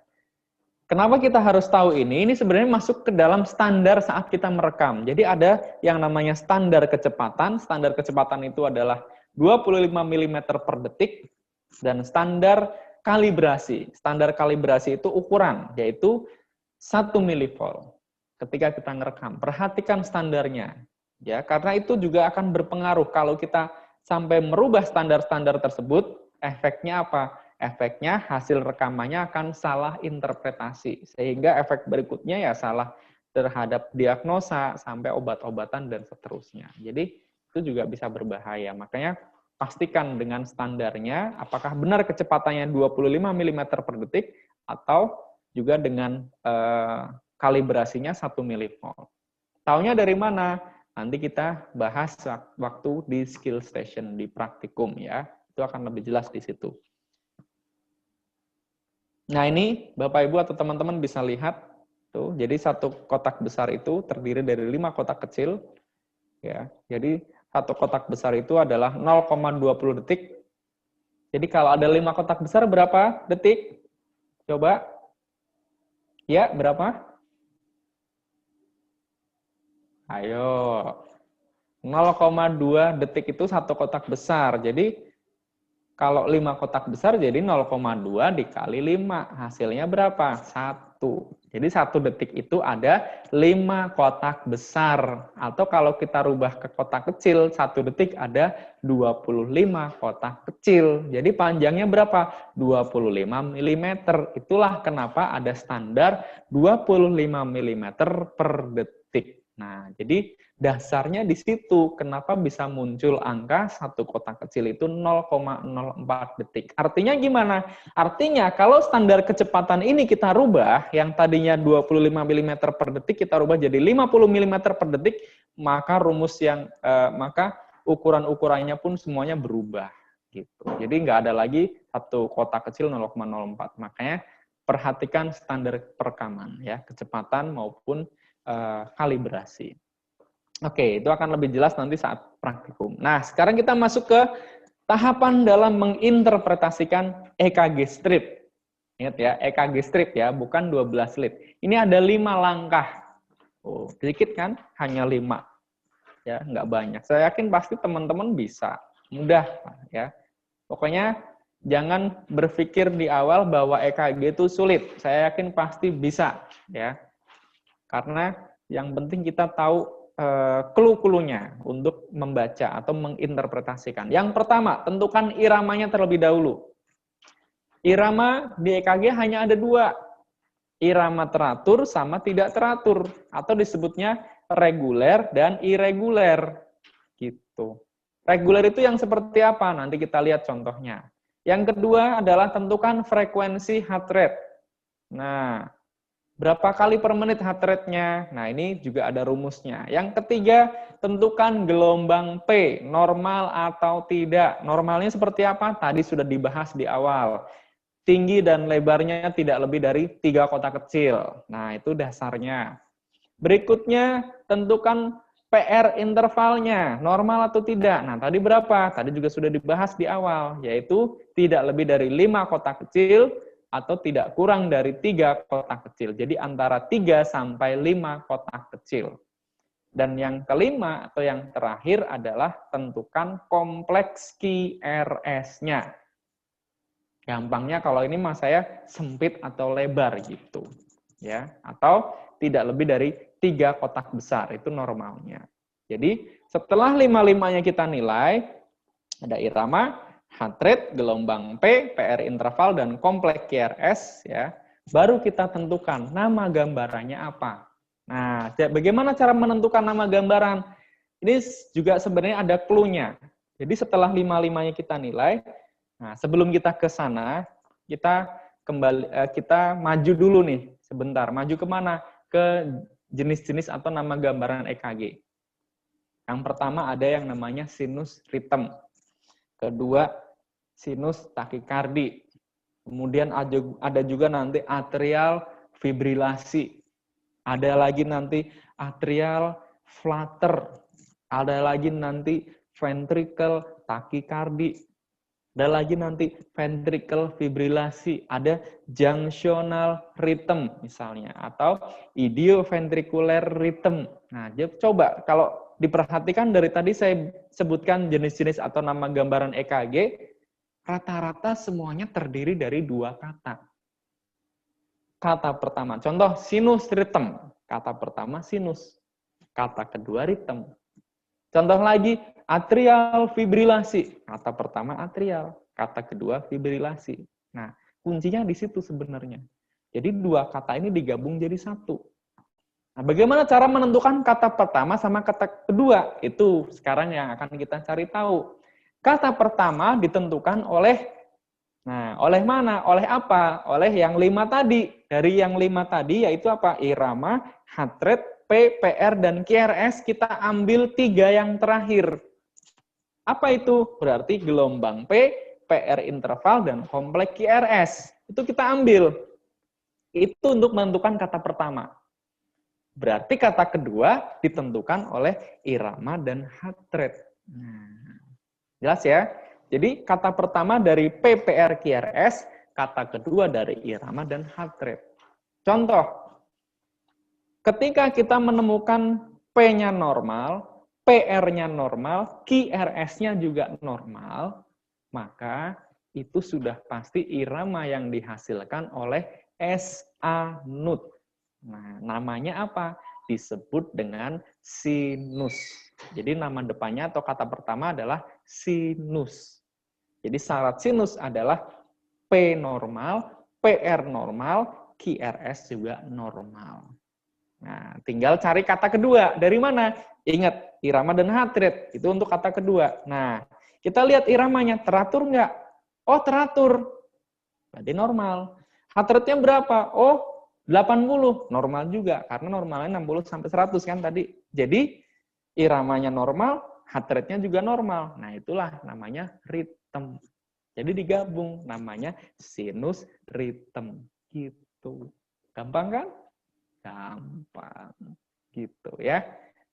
Kenapa kita harus tahu ini? Ini sebenarnya masuk ke dalam standar saat kita merekam. Jadi ada yang namanya standar kecepatan. Standar kecepatan itu adalah 25 mm per detik. Dan standar kalibrasi. Standar kalibrasi itu ukuran, yaitu 1 milivolt. Ketika kita ngerekam, perhatikan standarnya. Ya, karena itu juga akan berpengaruh. Kalau kita sampai merubah standar-standar tersebut, efeknya apa? Efeknya hasil rekamannya akan salah interpretasi. Sehingga efek berikutnya ya salah terhadap diagnosa, sampai obat-obatan, dan seterusnya. Jadi itu juga bisa berbahaya. Makanya pastikan dengan standarnya, apakah benar kecepatannya 25 mm per detik, atau juga dengan kalibrasinya 1 milivolt. Taunya dari mana? Nanti kita bahas waktu di skill station, di praktikum ya. Itu akan lebih jelas di situ. Nah ini Bapak Ibu atau teman-teman bisa lihat tuh. Jadi satu kotak besar itu terdiri dari 5 kotak kecil. Ya. Jadi satu kotak besar itu adalah 0,20 detik. Jadi kalau ada 5 kotak besar berapa detik? Coba. Ya, berapa? Ayo. 0,2 detik itu satu kotak besar. Jadi kalau 5 kotak besar jadi 0,2 dikali 5. Hasilnya berapa? 1. Jadi 1 detik itu ada 5 kotak besar. Atau kalau kita rubah ke kotak kecil, 1 detik ada 25 kotak kecil. Jadi panjangnya berapa? 25 mm. Itulah kenapa ada standar 25 mm per detik. Nah, jadi dasarnya di situ. Kenapa bisa muncul angka satu kotak kecil itu 0,04 detik. Artinya gimana? Artinya kalau standar kecepatan ini kita rubah, yang tadinya 25 mm per detik, kita rubah jadi 50 mm per detik, maka maka ukuran-ukurannya pun semuanya berubah. Gitu. Jadi nggak ada lagi satu kotak kecil 0,04. Makanya perhatikan standar perekaman, ya, kecepatan maupun kalibrasi. Oke, itu akan lebih jelas nanti saat praktikum. Nah, sekarang kita masuk ke tahapan dalam menginterpretasikan EKG strip. Ingat ya, EKG strip ya, bukan 12 lead. Ini ada 5 langkah. Oh, sedikit kan? Hanya 5. Ya, nggak banyak. Saya yakin pasti teman-teman bisa. Mudah, ya. Pokoknya jangan berpikir di awal bahwa EKG itu sulit. Saya yakin pasti bisa, ya. Karena yang penting kita tahu clue-cluenya untuk membaca atau menginterpretasikan. Yang pertama, tentukan iramanya terlebih dahulu. Irama di EKG hanya ada 2. Irama teratur sama tidak teratur. Atau disebutnya reguler dan irreguler. Gitu. Reguler itu yang seperti apa? Nanti kita lihat contohnya. Yang kedua adalah tentukan frekuensi heart rate. Nah, berapa kali per menit heart rate-nya? Nah, ini juga ada rumusnya. Yang ketiga, tentukan gelombang P, normal atau tidak. Normalnya seperti apa? Tadi sudah dibahas di awal. Tinggi dan lebarnya tidak lebih dari 3 kotak kecil. Nah, itu dasarnya. Berikutnya, tentukan PR intervalnya, normal atau tidak. Nah, tadi berapa? Tadi juga sudah dibahas di awal, yaitu tidak lebih dari 5 kotak kecil, atau tidak kurang dari 3 kotak kecil. Jadi antara 3 sampai 5 kotak kecil. Dan yang kelima atau yang terakhir adalah tentukan kompleks QRS-nya. Gampangnya kalau ini mas saya sempit atau lebar gitu. Ya, atau tidak lebih dari 3 kotak besar, itu normalnya. Jadi setelah 5-5-nya kita nilai, ada irama, heart rate, gelombang P, PR interval, dan kompleks QRS, ya, baru kita tentukan nama gambarannya apa. Nah, bagaimana cara menentukan nama gambaran? Ini juga sebenarnya ada clue-nya. Jadi setelah 5-5-nya kita nilai, nah sebelum kita ke sana, kita maju dulu nih, sebentar. Maju kemana? Ke jenis-jenis atau nama gambaran EKG. Yang pertama ada yang namanya sinus rhythm. Kedua, sinus takikardi. Kemudian ada juga nanti atrial fibrilasi. Ada lagi nanti atrial flutter. Ada lagi nanti ventricle takikardi. Ada lagi nanti ventricle fibrilasi. Ada junctional rhythm misalnya. Atau idioventricular rhythm. Nah, coba kalau diperhatikan dari tadi saya sebutkan jenis-jenis atau nama gambaran EKG, rata-rata semuanya terdiri dari 2 kata. Kata pertama, contoh sinus rhythm. Kata pertama sinus. Kata kedua rhythm. Contoh lagi, atrial fibrilasi. Kata pertama atrial. Kata kedua fibrilasi. Nah, kuncinya di situ sebenarnya. Jadi 2 kata ini digabung jadi 1. Nah, bagaimana cara menentukan kata pertama sama kata kedua? Itu sekarang yang akan kita cari tahu. Kata pertama ditentukan oleh mana? Oleh apa? Oleh yang 5 tadi. Dari yang 5 tadi yaitu apa? Irama, heart rate, P, PR, dan QRS. Kita ambil 3 yang terakhir. Apa itu? Berarti gelombang P, PR interval, dan kompleks QRS. Itu kita ambil. Itu untuk menentukan kata pertama. Berarti kata kedua ditentukan oleh irama dan heart rate. Nah, jelas ya? Jadi kata pertama dari PPR QRS, kata kedua dari irama dan heart rate. Contoh, ketika kita menemukan P-nya normal, PR-nya normal, QRS-nya juga normal, maka itu sudah pasti irama yang dihasilkan oleh SA nut. Nah, namanya apa? Disebut dengan sinus. Jadi nama depannya atau kata pertama adalah sinus. Jadi syarat sinus adalah P normal, PR normal, QRS juga normal. Nah, tinggal cari kata kedua. Dari mana? Ingat, irama dan heart rate. Itu untuk kata kedua. Nah, kita lihat iramanya. Teratur nggak? Oh, teratur. Berarti normal. Heart rate-nya berapa? Oh, 80. Normal juga. Karena normalnya 60 sampai 100 kan tadi. Jadi, iramanya normal, heart rate-nya juga normal. Nah, itulah namanya ritme. Jadi digabung. Namanya sinus ritme. Gitu. Gampang kan? Gampang. Gitu ya.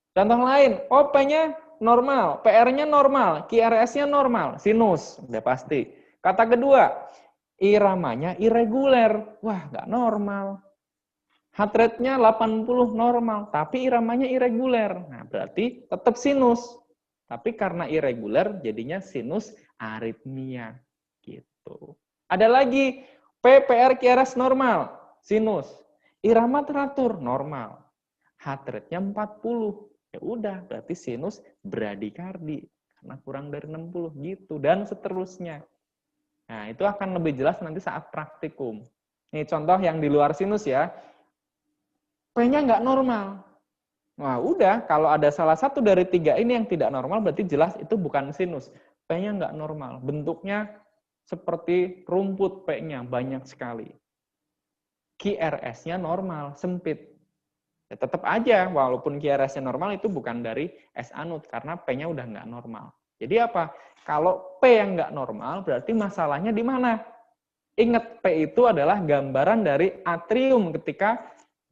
Contoh lain, OP-nya normal, PR-nya normal, QRS-nya normal, sinus, udah pasti. Kata kedua, iramanya irreguler. Wah, nggak normal. Heart rate-nya 80 normal, tapi iramanya irreguler. Nah, berarti tetap sinus. Tapi karena irreguler, jadinya sinus aritmia. Gitu. Ada lagi, PR, QRS normal, sinus. Irama teratur, normal. Heart rate-nya 40. Ya udah, berarti sinus bradikardi. Karena kurang dari 60, gitu. Dan seterusnya. Nah, itu akan lebih jelas nanti saat praktikum. Ini contoh yang di luar sinus ya. P-nya nggak normal. Nah, udah, kalau ada salah satu dari 3 ini yang tidak normal, berarti jelas itu bukan sinus. P-nya nggak normal. Bentuknya seperti rumput P-nya, banyak sekali. QRS-nya normal, sempit. Ya, tetap aja, walaupun QRS-nya normal, itu bukan dari SA nut, karena P-nya udah nggak normal. Jadi apa? Kalau P yang nggak normal, berarti masalahnya di mana? Ingat, P itu adalah gambaran dari atrium ketika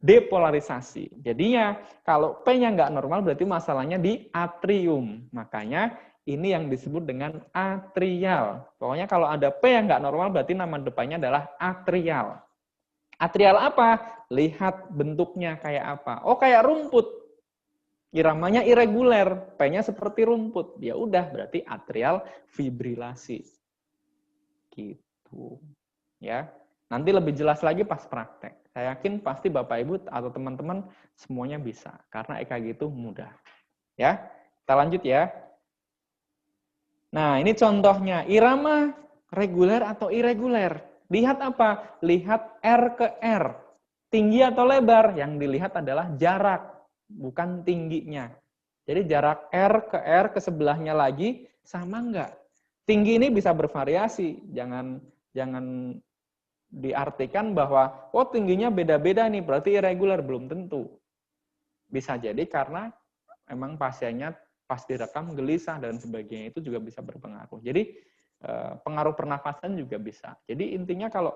depolarisasi. Jadinya, kalau P-nya nggak normal, berarti masalahnya di atrium. Makanya, ini yang disebut dengan atrial. Pokoknya kalau ada P yang nggak normal, berarti nama depannya adalah atrial. Atrial apa? Lihat bentuknya kayak apa. Oh, kayak rumput. Iramanya irreguler, P-nya seperti rumput. Ya udah, berarti atrial fibrilasi. Gitu. Ya. Nanti lebih jelas lagi pas praktek. Saya yakin pasti Bapak Ibu atau teman-teman semuanya bisa karena EKG itu mudah. Ya. Kita lanjut ya. Nah, ini contohnya irama reguler atau irreguler. Lihat apa? Lihat R ke R. Tinggi atau lebar? Yang dilihat adalah jarak, bukan tingginya. Jadi jarak R ke R ke sebelahnya lagi sama enggak? Tinggi ini bisa bervariasi. Jangan diartikan bahwa oh tingginya beda-beda nih, berarti irreguler. Belum tentu. Bisa jadi karena memang pasiennya pas direkam gelisah dan sebagainya, itu juga bisa berpengaruh. Jadi pengaruh pernafasan juga bisa. Jadi intinya kalau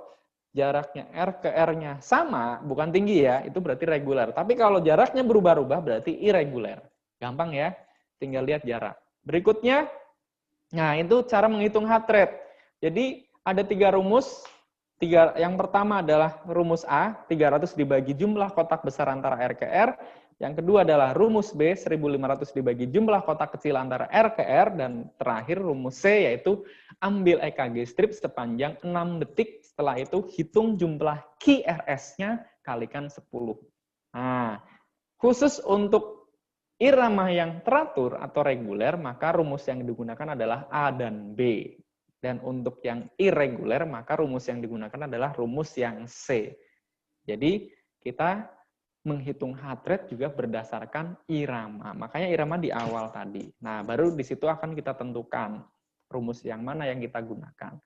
jaraknya R ke R-nya sama, bukan tinggi ya, itu berarti reguler. Tapi kalau jaraknya berubah-ubah berarti irreguler. Gampang ya, tinggal lihat jarak. Berikutnya, nah itu cara menghitung heart rate. Jadi ada 3 rumus. Yang pertama adalah rumus A, 300 dibagi jumlah kotak besar antara R ke R. Yang kedua adalah rumus B, 1500 dibagi jumlah kotak kecil antara R ke R. Dan terakhir rumus C, yaitu ambil EKG strip sepanjang 6 detik. Setelah itu hitung jumlah QRS-nya kalikan 10. Nah, khusus untuk irama yang teratur atau reguler, maka rumus yang digunakan adalah A dan B. Dan untuk yang irreguler, maka rumus yang digunakan adalah rumus yang C. Jadi, kita menghitung heart rate juga berdasarkan irama. Makanya irama di awal tadi. Nah, baru di situ akan kita tentukan rumus yang mana yang kita gunakan.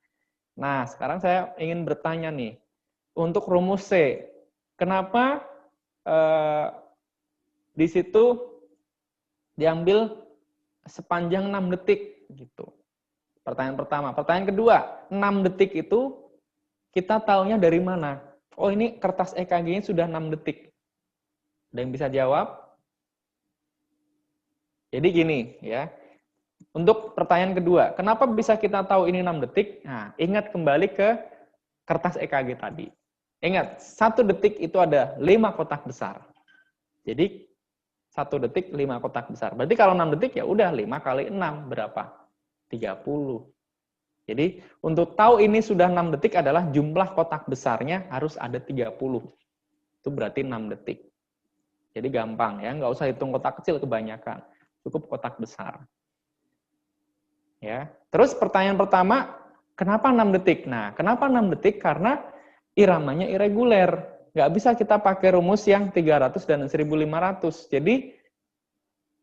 Nah, sekarang saya ingin bertanya nih, untuk rumus C, kenapa di situ diambil sepanjang 6 detik gitu? Pertanyaan pertama. Pertanyaan kedua, 6 detik itu kita tahunya dari mana? Oh, ini kertas EKG-nya sudah 6 detik. Ada yang bisa jawab? Jadi gini ya. Untuk pertanyaan kedua, kenapa bisa kita tahu ini 6 detik? Nah, ingat kembali ke kertas EKG tadi. Ingat, 1 detik itu ada 5 kotak besar. Jadi 1 detik 5 kotak besar. Berarti kalau 6 detik ya udah 5 kali 6 berapa? 30. Jadi untuk tahu ini sudah 6 detik adalah jumlah kotak besarnya harus ada 30. Itu berarti 6 detik. Jadi gampang ya, nggak usah hitung kotak kecil kebanyakan. Cukup kotak besar. Ya. Terus pertanyaan pertama, kenapa 6 detik? Nah, kenapa 6 detik? Karena iramanya irreguler. Nggak bisa kita pakai rumus yang 300 dan 1500. Jadi,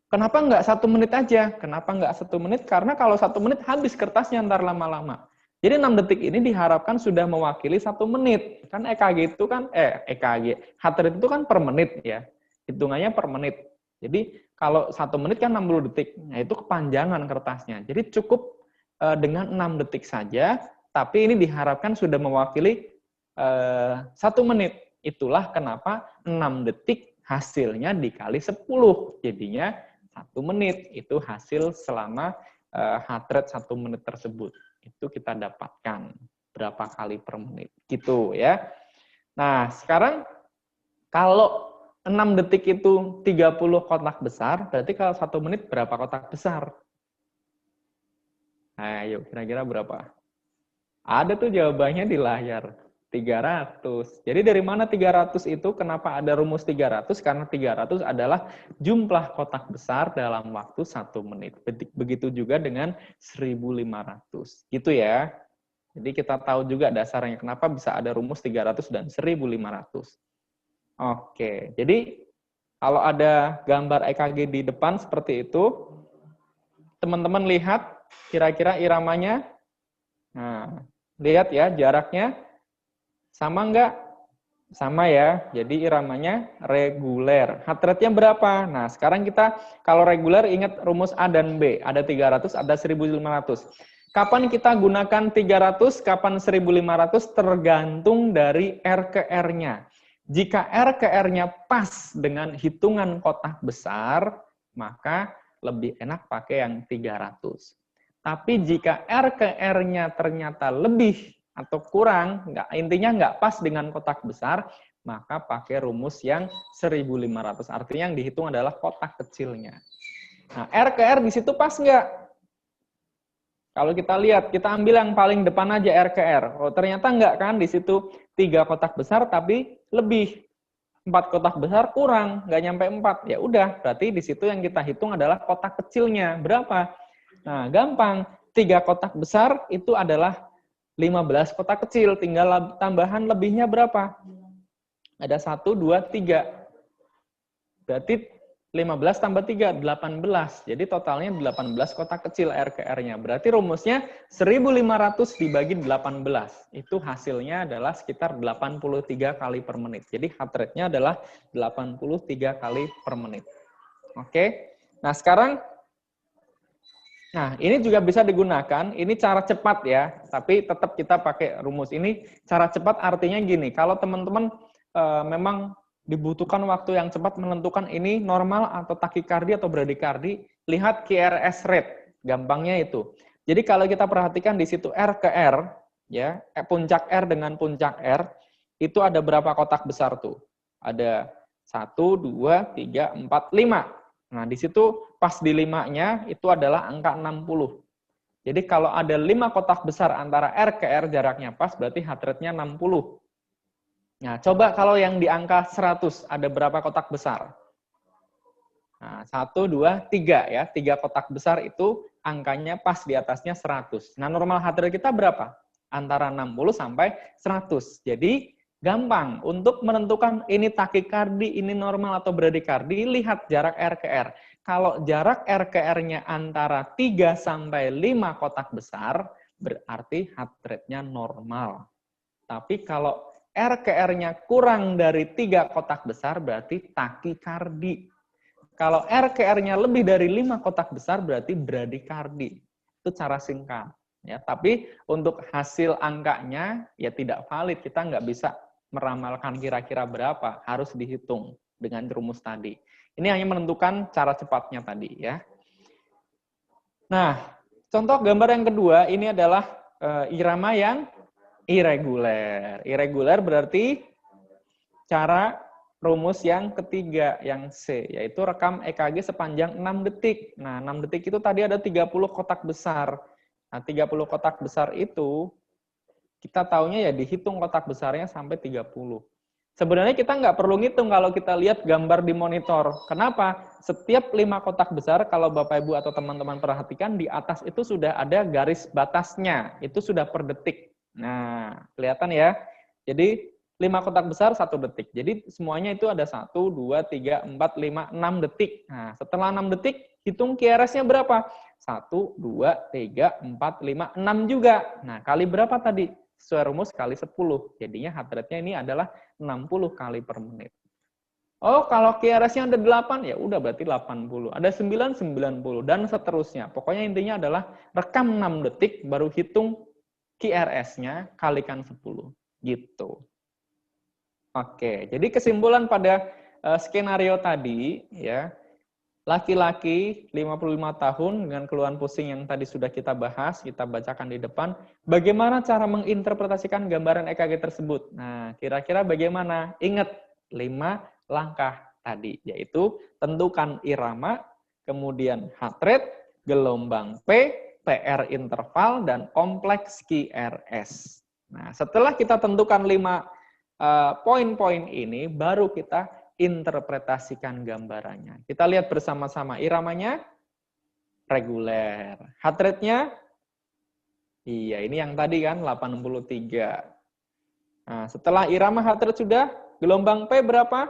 kenapa nggak 1 menit aja? Kenapa nggak 1 menit? Karena kalau 1 menit habis kertasnya ntar lama-lama. Jadi 6 detik ini diharapkan sudah mewakili 1 menit. Kan EKG itu kan, EKG, heart rate itu kan per menit ya. Hitungannya per menit. Jadi, kalau 1 menit kan 60 detik. Nah, itu kepanjangan kertasnya. Jadi, cukup dengan 6 detik saja, tapi ini diharapkan sudah mewakili 1 menit. Itulah kenapa 6 detik hasilnya dikali 10. Jadinya 1 menit. Itu hasil selama heart rate 1 menit tersebut. Itu kita dapatkan berapa kali per menit. Gitu ya. Nah, sekarang kalau 6 detik itu 30 kotak besar, berarti kalau 1 menit berapa kotak besar? Nah, yuk kira-kira berapa? Ada tuh jawabannya di layar. 300. Jadi dari mana 300 itu? Kenapa ada rumus 300? Karena 300 adalah jumlah kotak besar dalam waktu 1 menit. Begitu juga dengan 1500. Gitu ya. Jadi kita tahu juga dasarnya kenapa bisa ada rumus 300 dan 1500. Oke, jadi kalau ada gambar EKG di depan seperti itu, teman-teman lihat kira-kira iramanya. Nah, lihat ya jaraknya. Sama enggak? Sama ya. Jadi iramanya reguler. Heart rate-nya berapa? Nah, sekarang kita kalau reguler ingat rumus A dan B. Ada 300, ada 1500. Kapan kita gunakan 300, kapan 1500 tergantung dari R ke R-nya. Jika R ke R-nya pas dengan hitungan kotak besar, maka lebih enak pakai yang 300. Tapi jika R ke R-nya ternyata lebih atau kurang, intinya nggak pas dengan kotak besar, maka pakai rumus yang 1500. Artinya yang dihitung adalah kotak kecilnya. Nah, R ke R di situ pas nggak? Kalau kita lihat, kita ambil yang paling depan aja R ke R. Oh, ternyata nggak kan, di situ 3 kotak besar tapi lebih. 4 kotak besar kurang, nggak nyampe 4. Ya udah, berarti di situ yang kita hitung adalah kotak kecilnya. Berapa? Nah, gampang. 3 kotak besar itu adalah 15 kotak kecil, tinggal tambahan lebihnya berapa? Ada 1, 2, 3. Berarti 15 tambah 3, 18. Jadi totalnya 18 kotak kecil R ke R-nya. Berarti rumusnya 1500 dibagi 18. Itu hasilnya adalah sekitar 83 kali per menit. Jadi heart rate-nya adalah 83 kali per menit. Oke. Nah, sekarang ini juga bisa digunakan, ini cara cepat ya, tapi tetap kita pakai rumus ini. Cara cepat artinya gini, kalau teman-teman memang dibutuhkan waktu yang cepat menentukan ini normal atau takikardi atau bradikardi, lihat QRS rate, gampangnya itu. Jadi kalau kita perhatikan di situ R ke R, ya puncak R dengan puncak R, itu ada berapa kotak besar tuh? Ada 1, 2, 3, 4, 5. Nah, di situ pas di 5-nya itu adalah angka 60. Jadi kalau ada 5 kotak besar antara R ke R jaraknya pas, berarti heart rate-nya 60. Nah, coba kalau yang di angka 100, ada berapa kotak besar? Nah, 1, 2, 3 ya. 3 kotak besar itu angkanya pas di atasnya 100. Nah, normal heart rate kita berapa? Antara 60 sampai 100. Jadi, gampang, untuk menentukan ini takikardi, ini normal atau bradikardi, lihat jarak R ke R. Kalau jarak R ke R-nya antara 3 sampai 5 kotak besar, berarti heart rate-nya normal. Tapi kalau R ke R-nya kurang dari 3 kotak besar, berarti takikardi. Kalau R ke R-nya lebih dari 5 kotak besar, berarti bradikardi. Itu cara singkat. Ya, tapi untuk hasil angkanya, ya tidak valid. Kita nggak bisa meramalkan kira-kira berapa, harus dihitung dengan rumus tadi. Ini hanya menentukan cara cepatnya tadi ya. Nah, contoh gambar yang kedua ini adalah irama yang irreguler. Irreguler berarti cara rumus yang ketiga, yang C, yaitu rekam EKG sepanjang 6 detik. Nah, 6 detik itu tadi ada 30 kotak besar. Nah, 30 kotak besar itu, kita taunya ya dihitung kotak besarnya sampai 30. Sebenarnya kita nggak perlu ngitung kalau kita lihat gambar di monitor. Kenapa? Setiap 5 kotak besar, kalau Bapak Ibu atau teman-teman perhatikan, di atas itu sudah ada garis batasnya. Itu sudah per detik. Nah, kelihatan ya. Jadi, 5 kotak besar 1 detik. Jadi semuanya itu ada 1, 2, 3, 4, 5, 6 detik. Nah, setelah 6 detik, hitung QRS-nya berapa? 1, 2, 3, 4, 5, 6 juga. Nah, kali berapa tadi? Sesuai rumus kali 10. Jadinya heart rate-nya ini adalah 60 kali per menit. Oh, kalau QRS-nya ada 8, ya udah berarti 80. Ada 9, 90, dan seterusnya. Pokoknya intinya adalah rekam 6 detik, baru hitung QRS-nya, kalikan 10. Gitu. Oke, jadi kesimpulan pada skenario tadi, ya, laki-laki 55 tahun dengan keluhan pusing yang tadi sudah kita bahas, kita bacakan di depan, bagaimana cara menginterpretasikan gambaran EKG tersebut? Nah, kira-kira bagaimana? Ingat 5 langkah tadi, yaitu tentukan irama, kemudian heart rate, gelombang P, PR interval, dan kompleks QRS. Nah, setelah kita tentukan 5 poin-poin ini, baru kita interpretasikan gambarannya. Kita lihat bersama-sama iramanya reguler. Heart rate-nya, iya ini yang tadi kan 83. Nah, setelah irama heart rate sudah, gelombang P berapa?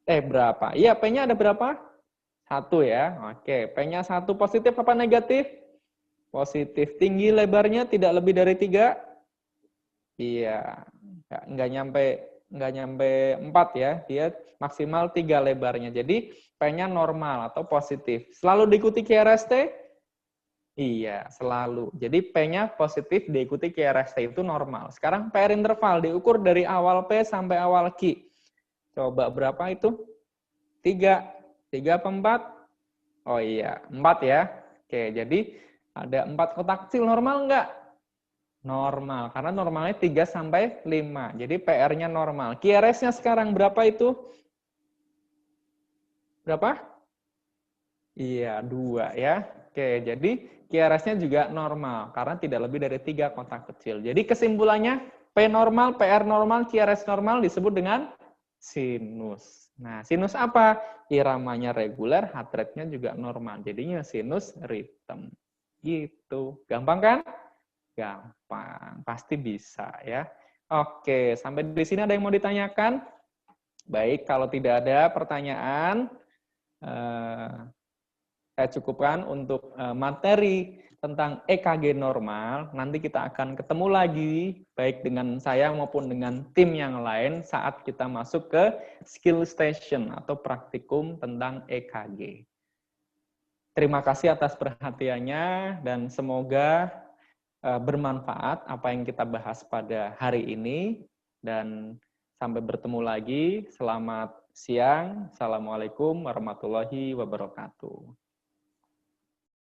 Berapa? Iya, P-nya ada berapa? 1 ya. Oke, P-nya 1 positif apa negatif? Positif. Tinggi lebarnya tidak lebih dari 3? Iya, nggak nyampe 4 ya, dia maksimal 3 lebarnya. Jadi P-nya normal atau positif. Selalu diikuti QRST? Iya, selalu. Jadi P-nya positif diikuti QRST itu normal. Sekarang PR interval diukur dari awal P sampai awal Q. Coba berapa itu? 3. 3 apa 4? Oh iya, 4 ya. Oke, jadi ada 4 kotak kecil, normal nggak? Normal, karena normalnya 3 sampai 5. Jadi PR-nya normal. QRS-nya sekarang berapa itu? Berapa? Iya, 2 ya. Oke, jadi QRS-nya juga normal, karena tidak lebih dari 3 kotak kecil. Jadi kesimpulannya, P normal, PR normal, QRS normal disebut dengan sinus. Nah, sinus apa? Iramanya reguler, heart rate-nya juga normal. Jadinya sinus rhythm. Gitu. Gampang kan? Gampang, pasti bisa ya. Oke, sampai di sini ada yang mau ditanyakan? Baik, kalau tidak ada pertanyaan, saya cukupkan untuk materi tentang EKG normal. Nanti kita akan ketemu lagi, baik dengan saya maupun dengan tim yang lain saat kita masuk ke skill station atau praktikum tentang EKG. Terima kasih atas perhatiannya dan semoga bermanfaat apa yang kita bahas pada hari ini, dan sampai bertemu lagi. Selamat siang. Assalamualaikum warahmatullahi wabarakatuh.